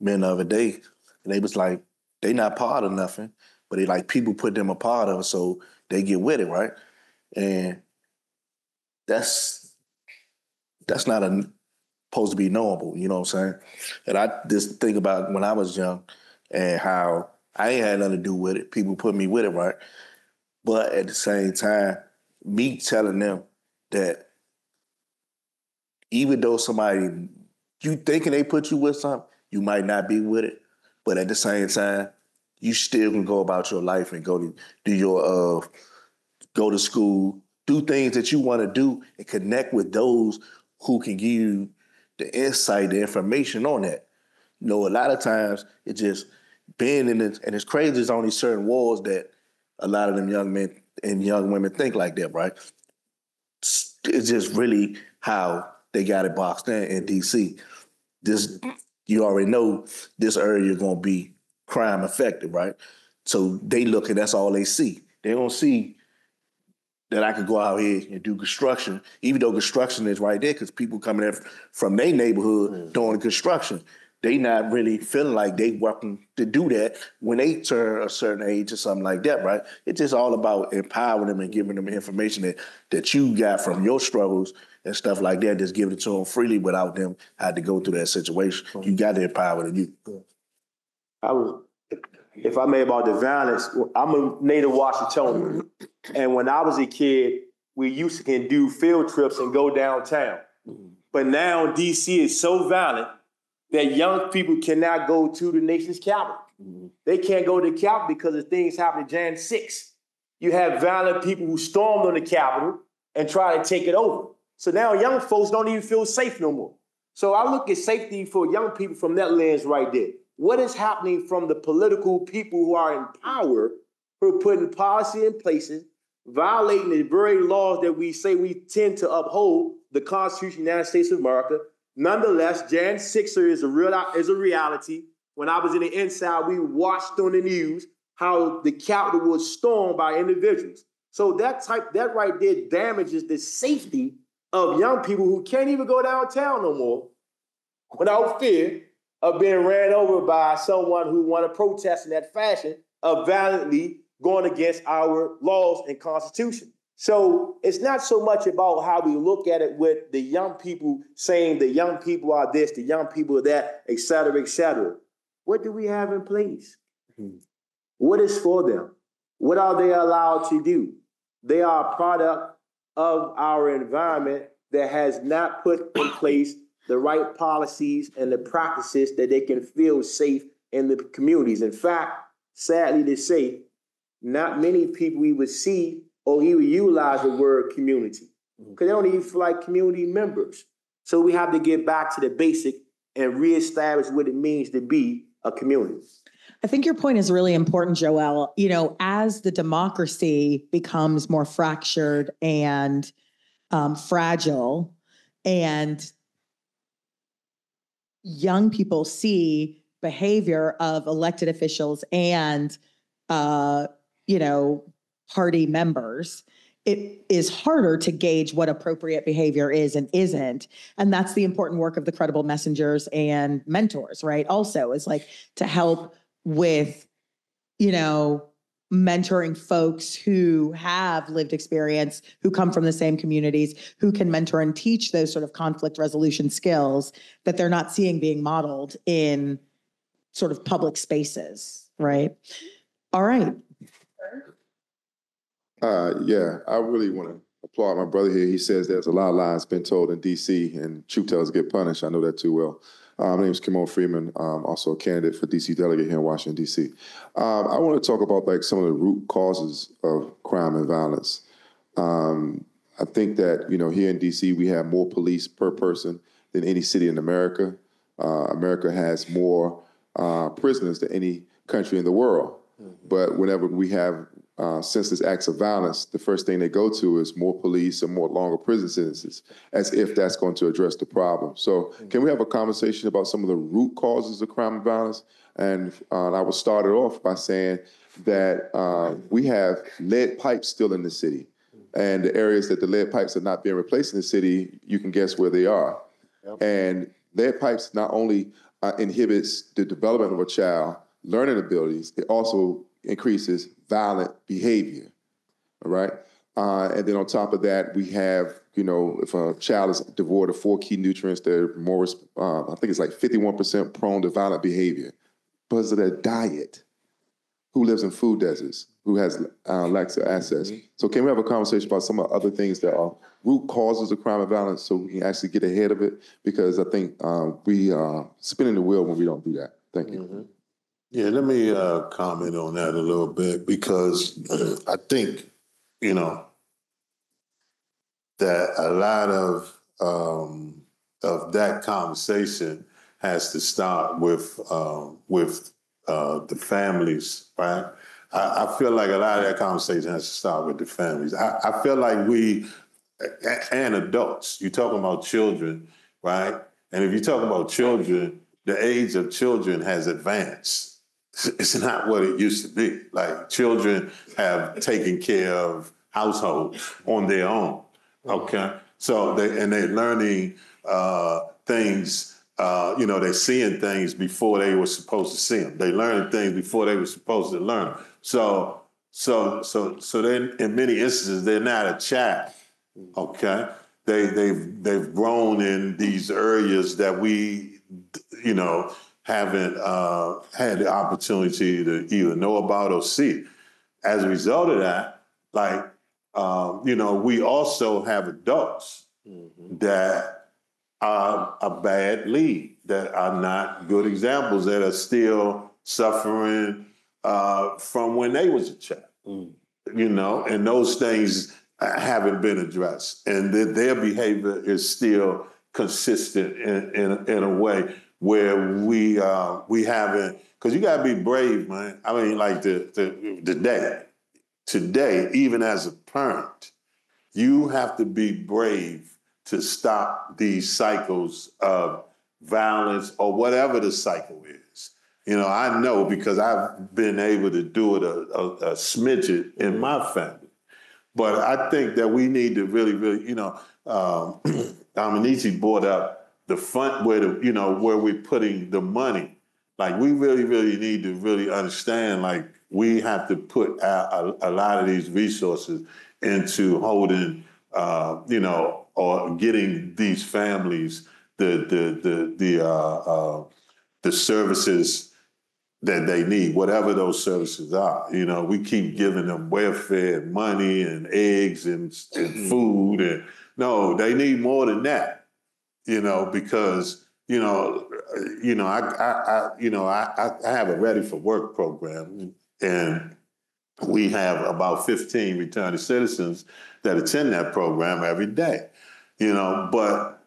men the other day, and they was like, they not part of nothing, but they like people put them a part of it, so they get with it, right? And that's not supposed to be knowable, you know what I'm saying? And I just think about when I was young and how I ain't had nothing to do with it. People put me with it, right? But at the same time, me telling them that even though somebody, you thinking they put you with something, you might not be with it. But at the same time, you still can go about your life and go to do your go to school, do things that you want to do, and connect with those who can give you the insight, the information on that. You know, a lot of times it's just being in it, and it's crazy, there's only certain walls that a lot of them young men and young women think like that, right? It's just really how they got it boxed in DC. This, you already know this area is going to be crime affected, right? So they look and that's all they see. They don't see that I could go out here and do construction, even though construction is right there because people coming in from their neighborhood doing construction. They not really feeling like they welcome to do that when they turn a certain age or something like that, right? It's just all about empowering them and giving them information that you got from your struggles and stuff like that, just giving it to them freely without them having to go through that situation. You got to empower the youth. If I may, about the violence, I'm a native Washingtonian. And when I was a kid, we used to can do field trips and go downtown. But now DC is so violent that young people cannot go to the nation's capital. They can't go to the capital because of things happening Jan 6. You have violent people who stormed on the Capitol and try to take it over. So now young folks don't even feel safe no more. So I look at safety for young people from that lens right there. What is happening from the political people who are in power, who are putting policy in places, violating the very laws that we say we tend to uphold, the Constitution of the United States of America. Nonetheless, Jan 6er is a reality. When I was in the inside, we watched on the news how the Capitol was stormed by individuals. So that right there damages the safety of young people who can't even go downtown no more without fear of being ran over by someone who want to protest in that fashion of violently going against our laws and Constitution. So it's not so much about how we look at it with the young people saying the young people are this, the young people are that, et cetera, et cetera. What do we have in place? What is for them? What are they allowed to do? They are a product of our environment that has not put in place the right policies and the practices that they can feel safe in the communities. In fact, sadly to say, not many people we would see or even utilize the word community because they don't even feel like community members. So we have to get back to the basic and reestablish what it means to be a community. I think your point is really important, Joel. You know, as the democracy becomes more fractured and fragile, and young people see behavior of elected officials and, party members, it is harder to gauge what appropriate behavior is and isn't. And that's the important work of the credible messengers and mentors, right? Also is like to help with, mentoring folks who have lived experience, who come from the same communities, who can mentor and teach those sort of conflict resolution skills that they're not seeing being modeled in sort of public spaces, right? All right. I really want to applaud my brother here. He says there's a lot of lies been told in D.C. and truth tellers get punished. I know that too well. My name is Kimon Freeman. I'm also a candidate for D.C. delegate here in Washington, D.C. I want to talk about some of the root causes of crime and violence. I think that, here in D.C. we have more police per person than any city in America. America has more prisoners than any country in the world. But whenever we have senseless acts of violence, the first thing they go to is more police and more longer prison sentences, as if that's going to address the problem. So can we have a conversation about some of the root causes of crime and violence? And I will start it off by saying that we have lead pipes still in the city. And the areas that the lead pipes are not being replaced in the city, you can guess where they are. Yep. And lead pipes not only inhibits the development of a child, learning abilities, it also increases violent behavior, all right? And then on top of that, we have, if a child is devoid of 4 key nutrients, they're more, I think it's like 51% prone to violent behavior because of their diet. Who lives in food deserts? Who has lacks of access? So can we have a conversation about some of the other things that are root causes of crime and violence so we can actually get ahead of it? Because I think we are spinning the wheel when we don't do that. Thank you. Mm-hmm. Yeah, let me comment on that a little bit because I think you know, that a lot of that conversation has to start with the families, right? I feel like a lot of that conversation has to start with the families. I feel like and adults, you're talking about children, right? And if you talk about children, the age of children has advanced. It's not what it used to be. Like, children have taken care of households on their own, okay? So they're learning things, they're seeing things before they were supposed to see them. They learned things before they were supposed to learn them. So then in many instances, they're not a child, okay? They've grown in these areas that we, haven't had the opportunity to either know about or see. As a result of that, we also have adults that are a bad lead, that are not good examples, that are still suffering from when they was a child, and those things haven't been addressed, and their behavior is still consistent in a way where we haven't, because you gotta be brave, man. I mean, like today, even as a parent, you have to be brave to stop these cycles of violence or whatever the cycle is. I know because I've been able to do it a smidget in my family. But I think that we need to really, Domenici brought up the fund where we're putting the money. Like, we really, really need to really understand, like, we have to put a lot of these resources into holding, or getting these families the services that they need, whatever those services are. We keep giving them welfare and money and eggs and food, and no, they need more than that. Because I have a Ready for Work program, and we have about 15 returning citizens that attend that program every day. But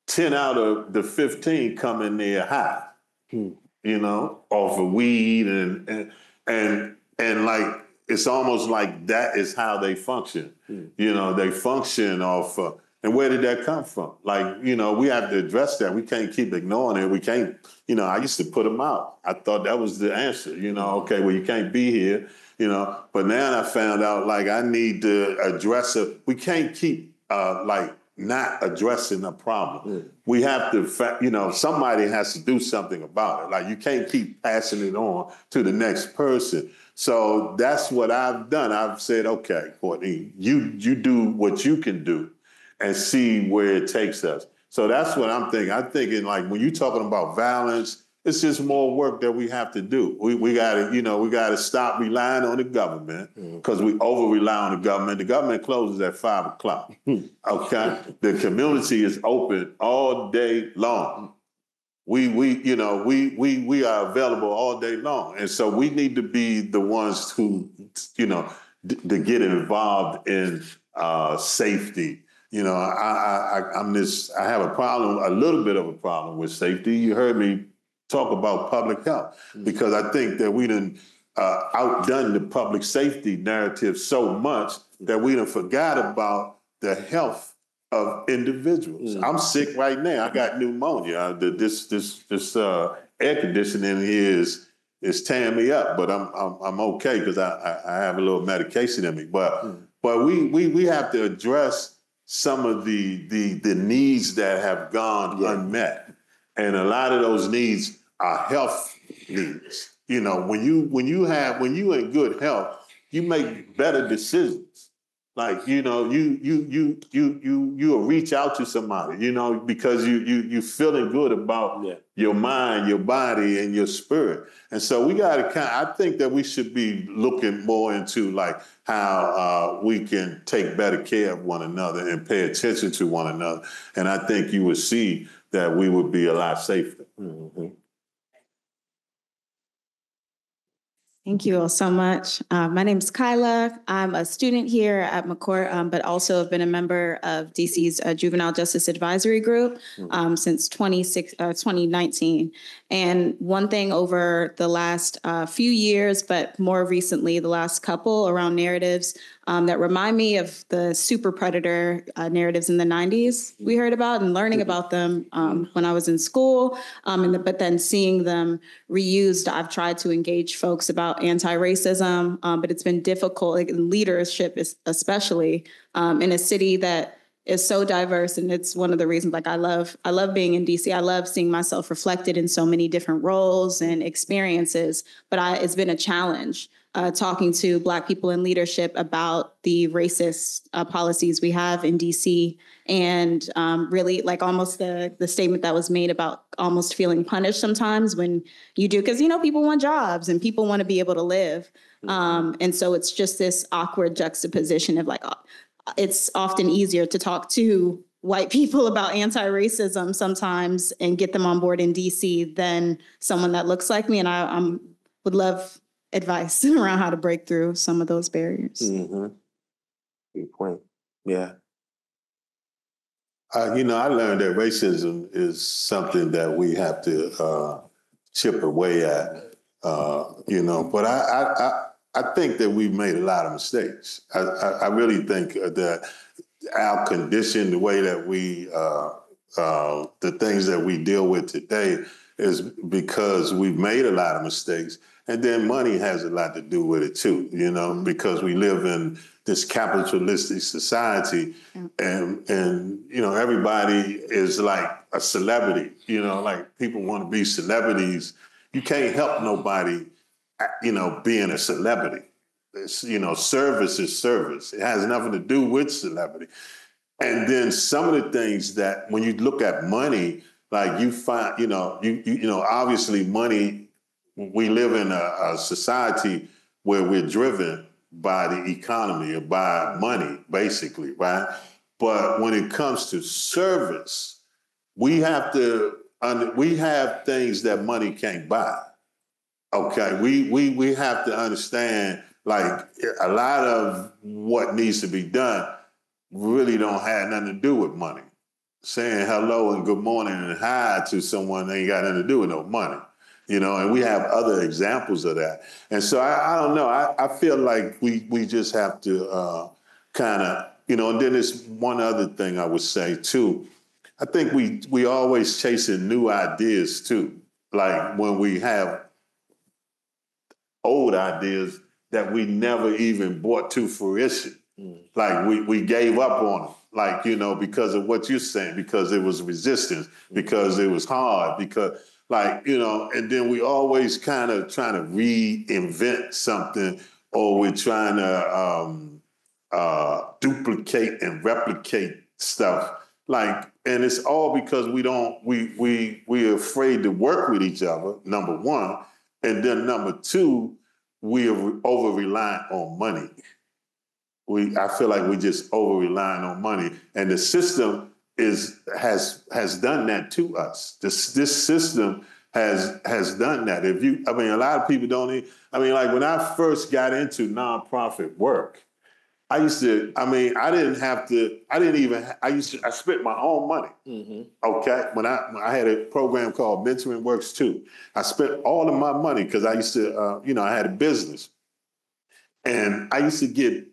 10 out of the 15 come in there high. Off of weed and like, it's almost like that is how they function. They function off, and where did that come from? Like, we have to address that. We can't keep ignoring it. We can't, I used to put them out. I thought that was the answer, okay, well, you can't be here, but now I found out, like, I need to address it. We can't keep, not addressing the problem. We have to, somebody has to do something about it. Like, you can't keep passing it on to the next person. So that's what I've done. I've said, okay, Courtney, you do what you can do and see where it takes us. So that's what I'm thinking. I'm thinking, like, when you're talking about violence, it's just more work that we have to do. We gotta stop relying on the government, because we over-rely on the government. The government closes at 5 o'clock, okay? The community is open all day long. We are available all day long. And so we need to be the ones who, to get involved in safety. I have a little bit of a problem with safety. You heard me talk about public health, because I think that we done outdone the public safety narrative so much that we done forgot about the health of individuals. I'm sick right now. I got pneumonia. This air conditioning here is tearing me up, but I'm okay because I have a little medication in me. But we have to address some of the needs that have gone unmet. And a lot of those needs are health needs. When you in good health, you make better decisions. Like, you'll reach out to somebody, because you feeling good about your mind, your body, and your spirit. And so I think that we should be looking more into, like, how we can take better care of one another and pay attention to one another. And I think you would see that we would be a lot safer. Thank you all so much. My name is Kyla. I'm a student here at McCourt, but also have been a member of DC's Juvenile Justice Advisory Group since 2019. And one thing over the last few years, but more recently, the last couple around narratives that remind me of the super predator narratives in the 90s we heard about and learning about them when I was in school, but then seeing them reused. I've tried to engage folks about anti-racism, but it's been difficult, like in leadership, especially in a city that is so diverse. And it's one of the reasons, like I love being in DC. I love seeing myself reflected in so many different roles and experiences, but it's been a challenge talking to Black people in leadership about the racist policies we have in DC, and really like almost the statement that was made about almost feeling punished sometimes when you do, because, you know, people want jobs and people want to be able to live. And so it's just this awkward juxtaposition of like, it's often easier to talk to white people about anti-racism sometimes and get them on board in DC than someone that looks like me. And I would love advice around how to break through some of those barriers. Mm-hmm. Good point. Yeah. You know, I learned that racism is something that we have to chip away at, you know, but I think that we've made a lot of mistakes. I really think that our condition, the way that we, the things that we deal with today is because we've made a lot of mistakes. And then money has a lot to do with it too, you know, because we live in this capitalistic society and you know, everybody is like a celebrity, you know, like people want to be celebrities. You can't help nobody, you know, being a celebrity. It's, you know, service is service. It has nothing to do with celebrity. And then some of the things that when you look at money, like you find, you know, you know, obviously money, we live in a society where we're driven by the economy or by money, basically, right? But when it comes to service, we have things that money can't buy. Okay, we have to understand, like, a lot of what needs to be done really don't have nothing to do with money. Saying hello and good morning and hi to someone ain't got nothing to do with no money. You know, and we have other examples of that. And so I don't know, I feel like we just have to kind of, you know, and then there's one other thing I would say too. I think we always chasing new ideas too. Like when we have old ideas that we never even brought to fruition. Like we gave up on them. Like, you know, because of what you're saying, because it was resistance, because it was hard, because like, you know, and then we always kind of trying to reinvent something, or we're trying to duplicate and replicate stuff. Like, and it's all because we're afraid to work with each other, number one. And then number two, we are over-reliant on money. I feel like we just over-relying on money. And the system has done that to us. This system has done that. A lot of people don't like when I first got into nonprofit work, I spent my own money. Okay. When I had a program called Mentoring Works too. I spent all of my money because I used to, I had a business. And I used to get,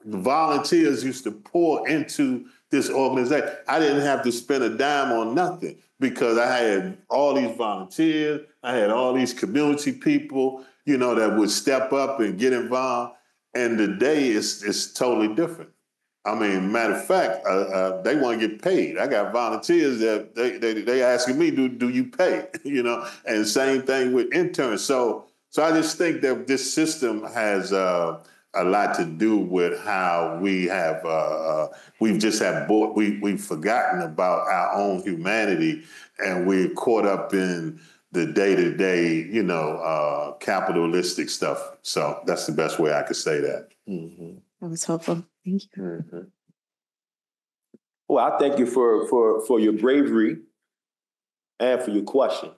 the volunteers used to pour into this organization. I didn't have to spend a dime on nothing because I had all these volunteers. I had all these community people, that would step up and get involved. And today it's totally different. Matter of fact, they want to get paid. I got volunteers that they asking me, do you pay? And same thing with interns. So I just think that this system has a lot to do with how we have we've forgotten about our own humanity, and we're caught up in the day-to-day, capitalistic stuff. So that's the best way I could say that. Mm-hmm. That was helpful. Thank you. Mm-hmm. Well, I thank you for your bravery and for your question.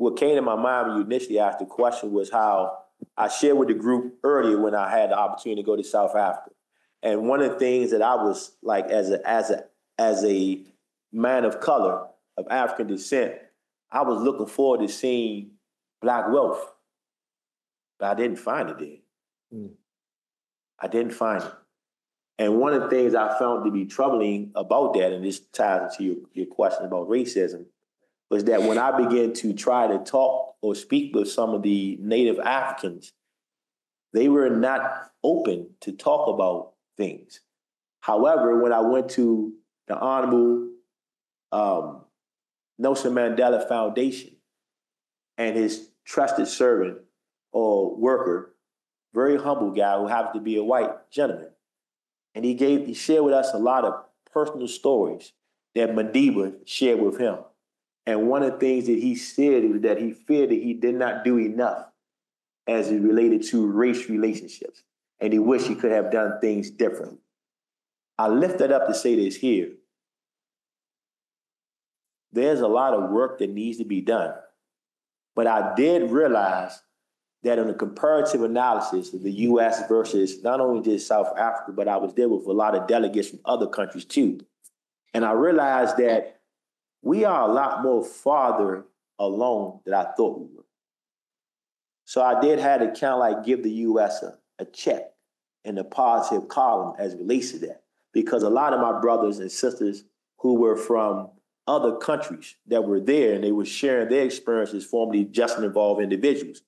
what came to my mind when you initially asked the question was how I shared with the group earlier when I had the opportunity to go to South Africa. And one of the things that I was like, as a man of color, of African descent, I was looking forward to seeing Black wealth, but I didn't find it there. I didn't find it. And one of the things I found to be troubling about that, and this ties into your question about racism, was that when I began to try to talk or speak with some of the Native Africans, they were not open to talk about things. However, when I went to the Honorable Nelson Mandela Foundation and his trusted servant or worker, very humble guy who happened to be a white gentleman, and he shared with us a lot of personal stories that Madiba shared with him. And one of the things that he said was that he feared that he did not do enough as it related to race relationships. And he wished he could have done things differently. I lift that up to say this here. There's a lot of work that needs to be done. But I did realize that in a comparative analysis of the US versus not only just South Africa, but I was there with a lot of delegates from other countries too. And I realized that we are a lot more farther along than I thought we were. So I did have to kind of like give the US a check in the positive column as it relates to that. Because a lot of my brothers and sisters who were from other countries that were there and they were sharing their experiences formerly justice involved individuals.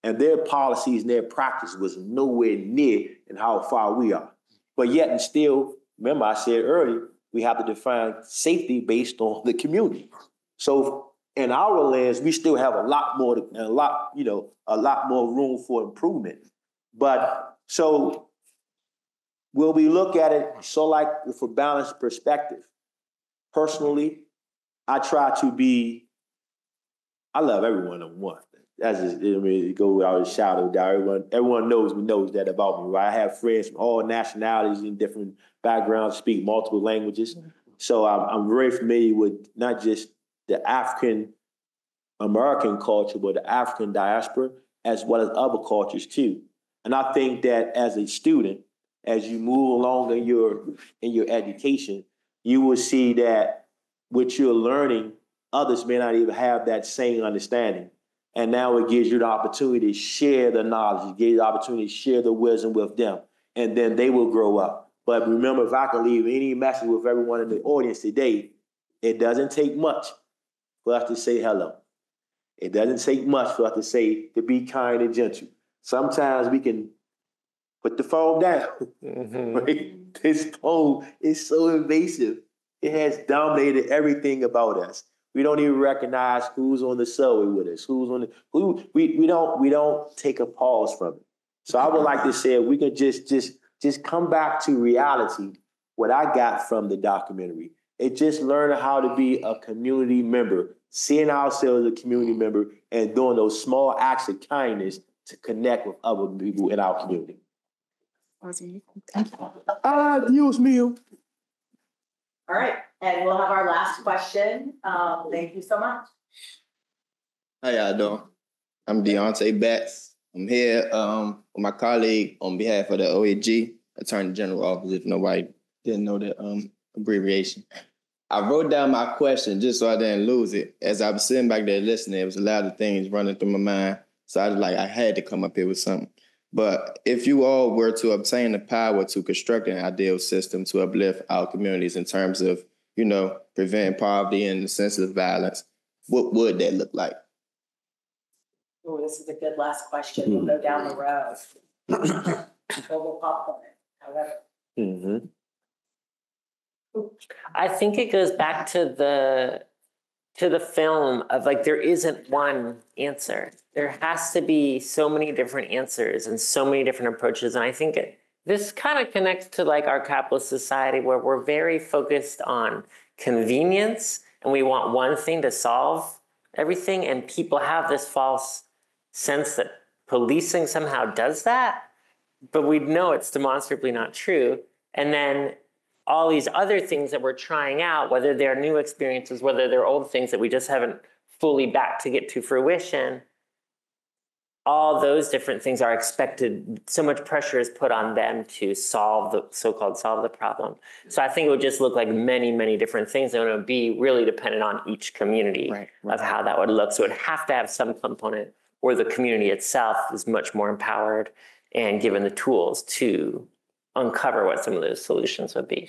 And their policies and their practice was nowhere near in how far we are. But yet and still, remember I said earlier, we have to define safety based on the community. So in our lens, we still have a lot more room for improvement. But so will we look at it so like with a balanced perspective? Personally, I love everyone on one. That's just, it goes without a shadow of doubt. Everyone knows that about me, right? I have friends from all nationalities and different backgrounds, speak multiple languages. So I'm very familiar with not just the African American culture, but the African diaspora, as well as other cultures too. And I think that as a student, as you move along in your education, you will see that what you're learning, others may not even have that same understanding. And now it gives you the opportunity to share the knowledge. It gives you the opportunity to share the wisdom with them. And then they will grow up. But remember, if I can leave any message with everyone in the audience today, it doesn't take much for us to say hello. It doesn't take much for us to be kind and gentle. Sometimes we can put the phone down. Right? This phone is so invasive. It has dominated everything about us. We don't even recognize who's on the subway with us, we don't take a pause from it. So I would like to say if we could just come back to reality, what I got from the documentary. It just learning how to be a community member, seeing ourselves as a community member and doing those small acts of kindness to connect with other people in our community. Use me. All right, and we'll have our last question. Thank you so much. How y'all doing? I'm Deontay Batts. I'm here with my colleague on behalf of the OAG, Attorney General Office, if nobody didn't know the abbreviation. I wrote down my question just so I didn't lose it. As I was sitting back there listening, there was a lot of things running through my mind. So I had to come up here with something. But if you all were to obtain the power to construct an ideal system to uplift our communities in terms of, preventing poverty and the senseless violence, what would that look like? Oh, this is a good last question. We'll go down the road. We'll pop on it, however. I think it goes back to the film of like, there isn't one answer. There has to be so many different answers and so many different approaches. And I think this kind of connects to like our capitalist society where we're very focused on convenience and we want one thing to solve everything. And people have this false sense that policing somehow does that, but we know it's demonstrably not true. And then all these other things that we're trying out, whether they're new experiences, whether they're old things that we just haven't fully back to get to fruition, all those different things are expected. So much pressure is put on them to solve the problem. So I think it would just look like many, many different things. And it would be really dependent on each community of how that would look. So it would have to have some component where the community itself is much more empowered and given the tools to uncover what some of those solutions would be.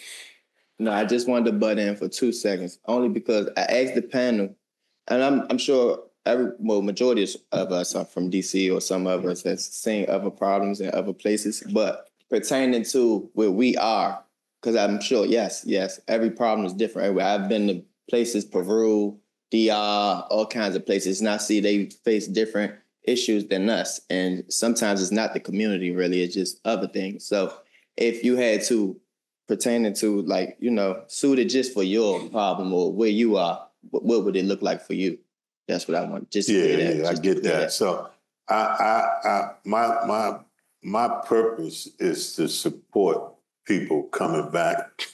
No, I just wanted to butt in for 2 seconds, only because I asked the panel, and I'm sure majority of us are from DC, or some of us have seen other problems in other places, but pertaining to where we are, because I'm sure, yes, every problem is different everywhere. I've been to places, Peru, DR, all kinds of places, and I see they face different issues than us. And sometimes it's not the community really, it's just other things. So if you had to pertaining to, like, you know, suited just for your problem or where you are, what would it look like for you? That's what I want. Just I get that. So my purpose is to support people coming back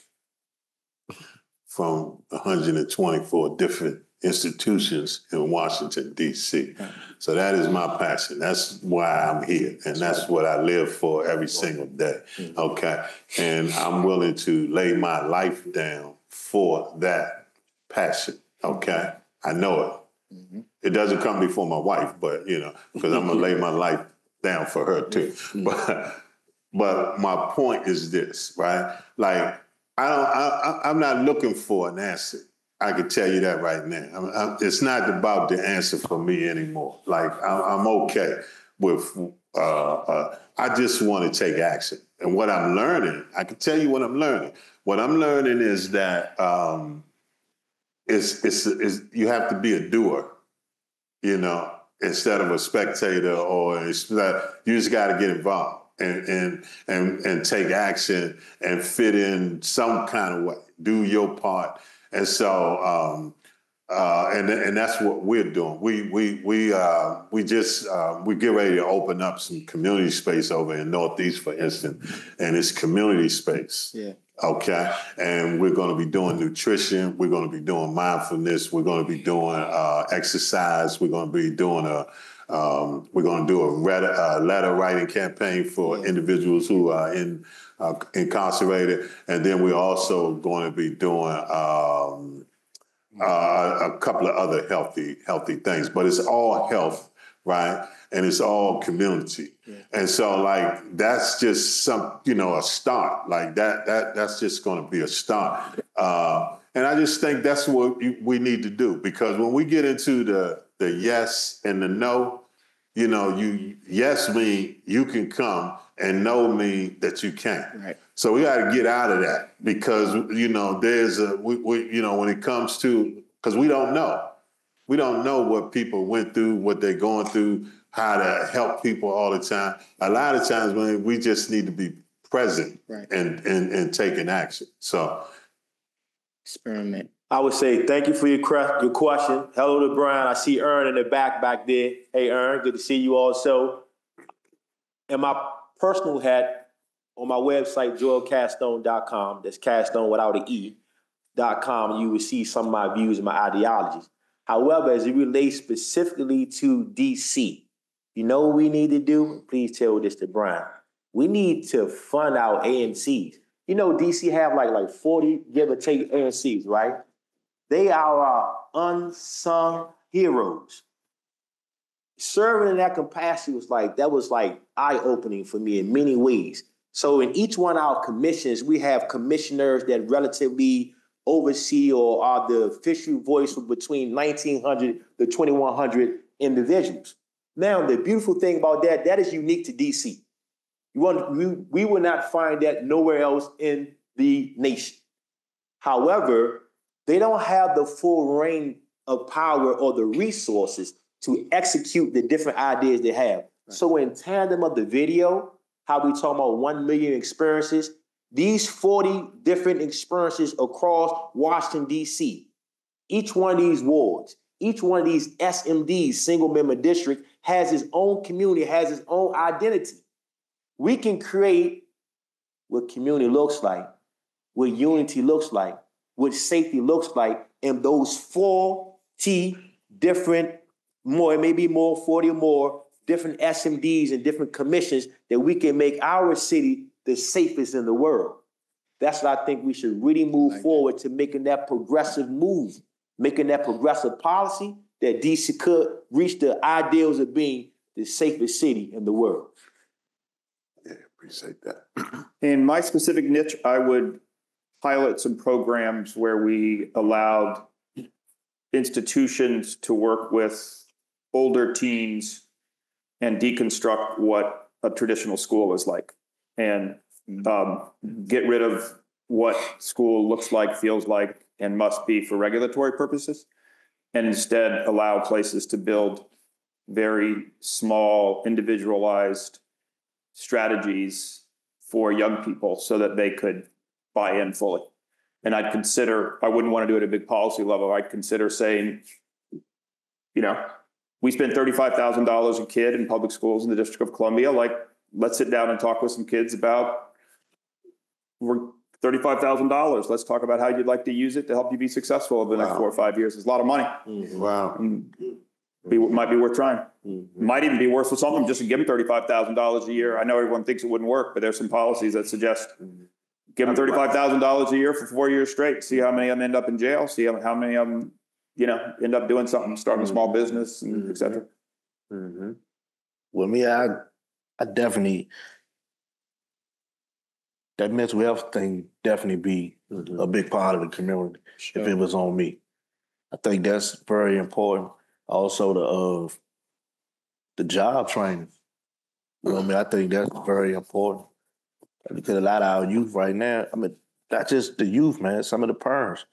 from 124 different institutions in Washington, D.C. So that is my passion. That's why I'm here. And that's what I live for every single day. Okay. And I'm willing to lay my life down for that passion. Okay. I know it. It doesn't come before my wife, but, you know, because I'm going to lay my life down for her too. But my point is this, right? Like, I'm not looking for an answer. I can tell you that right now. It's not about the answer for me anymore. Like, I'm okay with, I just want to take action. And what I'm learning, I can tell you what I'm learning. What I'm learning is that you have to be a doer, you know, instead of a spectator, or you just got to get involved and take action and fit in some kind of way, do your part. And so, and that's what we're doing. We get ready to open up some community space over in Northeast, for instance, and it's community space. Yeah. Okay. And we're going to be doing nutrition. We're going to be doing mindfulness. We're going to be doing exercise. We're going to be doing a letter writing campaign for individuals who are incarcerated. And then we're also going to be doing a couple of other healthy things. But it's all health, right? And it's all community. Yeah. And so, like, that's just a start. Like that's just going to be a start. And I just think that's what we need to do, because when we get into the yes and the no, you know, yes mean you can come, and no mean that you can't. Right. So we got to get out of that, because, you know, there's when it comes to, because we don't know. We don't know what people went through, what they're going through, how to help people all the time. A lot of times, when we just need to be present, right, and taking action. So, experiment. I would say thank you for your question. Hello to Brian. I see Ern in the back there. Hey, Ern, good to see you also. And my personal hat, on my website, joelcastón.com, that's Castón without an E.com, you will see some of my views and my ideologies. However, as it relates specifically to DC, you know what we need to do? Please tell this to Brian. We need to fund our AMCs. You know, DC have like 40, give or take, AMCs, right? They are our unsung heroes. Serving in that capacity was like eye-opening for me in many ways. So in each one of our commissions, we have commissioners that relatively oversee or are the official voice of between 1,900 to 2,100 individuals. Now, the beautiful thing about that is unique to DC. We will not find that nowhere else in the nation. However, they don't have the full reign of power or the resources to execute the different ideas they have. Right. So in tandem of the video, how we talk about 1 million experiences, these 40 different experiences across Washington, D.C., each one of these wards, each one of these SMDs, single member district, has its own community, has its own identity. We can create what community looks like, what unity looks like, what safety looks like in those 40 different, more, maybe more, 40 or more, different SMDs and different commissions that we can make our city the safest in the world. That's what I think we should really move forward to making that progressive move, making that progressive policy that DC could reach the ideals of being the safest city in the world. Yeah, appreciate that. In my specific niche, I would pilot some programs where we allowed institutions to work with older teens and deconstruct what a traditional school is like, and get rid of what school looks like, feels like, and must be for regulatory purposes, and instead allow places to build very small, individualized strategies for young people so that they could buy in fully. And I wouldn't want to do it at a big policy level. I'd consider saying, we spend $35,000 a kid in public schools in the District of Columbia. Let's sit down and talk with some kids about $35,000. Let's talk about how you'd like to use it to help you be successful over the next 4 or 5 years. It's a lot of money. Wow. Might be worth trying. Might even be worth for some of them just to give them $35,000 a year. I know everyone thinks it wouldn't work, but there's some policies that suggest give them $35,000 a year for 4 years straight. See how many of them end up in jail. See how many of them, end up doing something, starting a small business, and et cetera. Well, me, I definitely, that mental health thing definitely be a big part of the community if it was on me. I think that's very important. Also, the job training. I think that's very important. Because a lot of our youth right now, not just the youth, man, some of the parents,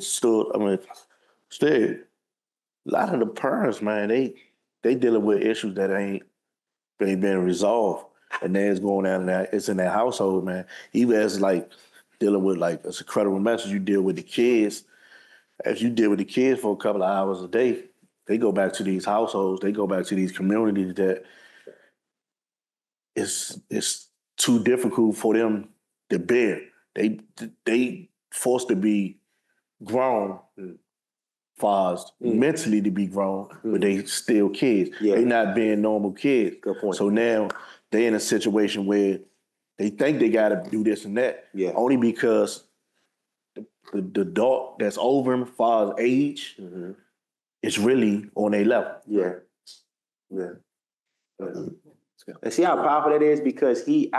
still, a lot of the parents, man, they dealing with issues that ain't been resolved. And then it's going down there, it's in their household, man. Even as dealing with it's a credible message, you deal with the kids. If you deal with the kids for a couple of hours a day, they go back to these households, they go back to these communities that it's too difficult for them to bear. They forced to be grown, far as mentally to be grown, but they still kids. Yeah. They not being normal kids. Good point. So now they in a situation where they think they got to do this and that, only because the adult that's over them, far as age, is really on their level. Yeah. And see how powerful that is, because he's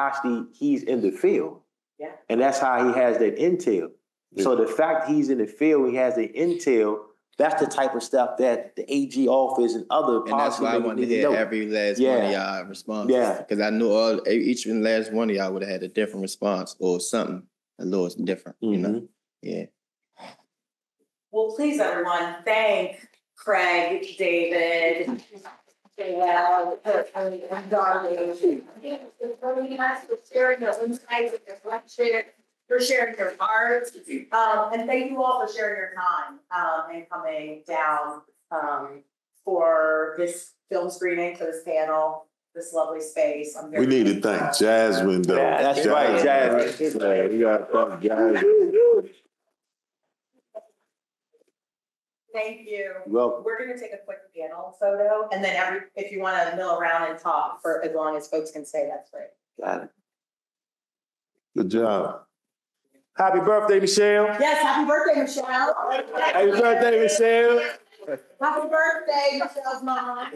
in the field. Yeah. And that's how he has that intel. Yeah. So the fact he's in the field, he has the intel, that's the type of stuff that the AG office and other policy. And that's why I wanted to hear every last one of y'all responses. Yeah. Because I knew each and last one of y'all would have had a different response or something a little different, Yeah. Well, please, everyone, thank Craig, David, and Darby. It's really nice for sharing your insights and reflection, for sharing your hearts. And thank you all for sharing your time and coming down for this film screening, for this panel, this lovely space. We need to thank Jasmine, though. Yeah, that's right, Jasmine. Yeah, we got to thank Jasmine. Thank you. Welcome. We're going to take a quick panel photo, and then if you want to mill around and talk for as long as folks can stay, that's great. Got it. Good job. Happy birthday, Michelle. Yes, happy birthday, Michelle. Happy birthday, Michelle. Happy birthday, Michelle's mom.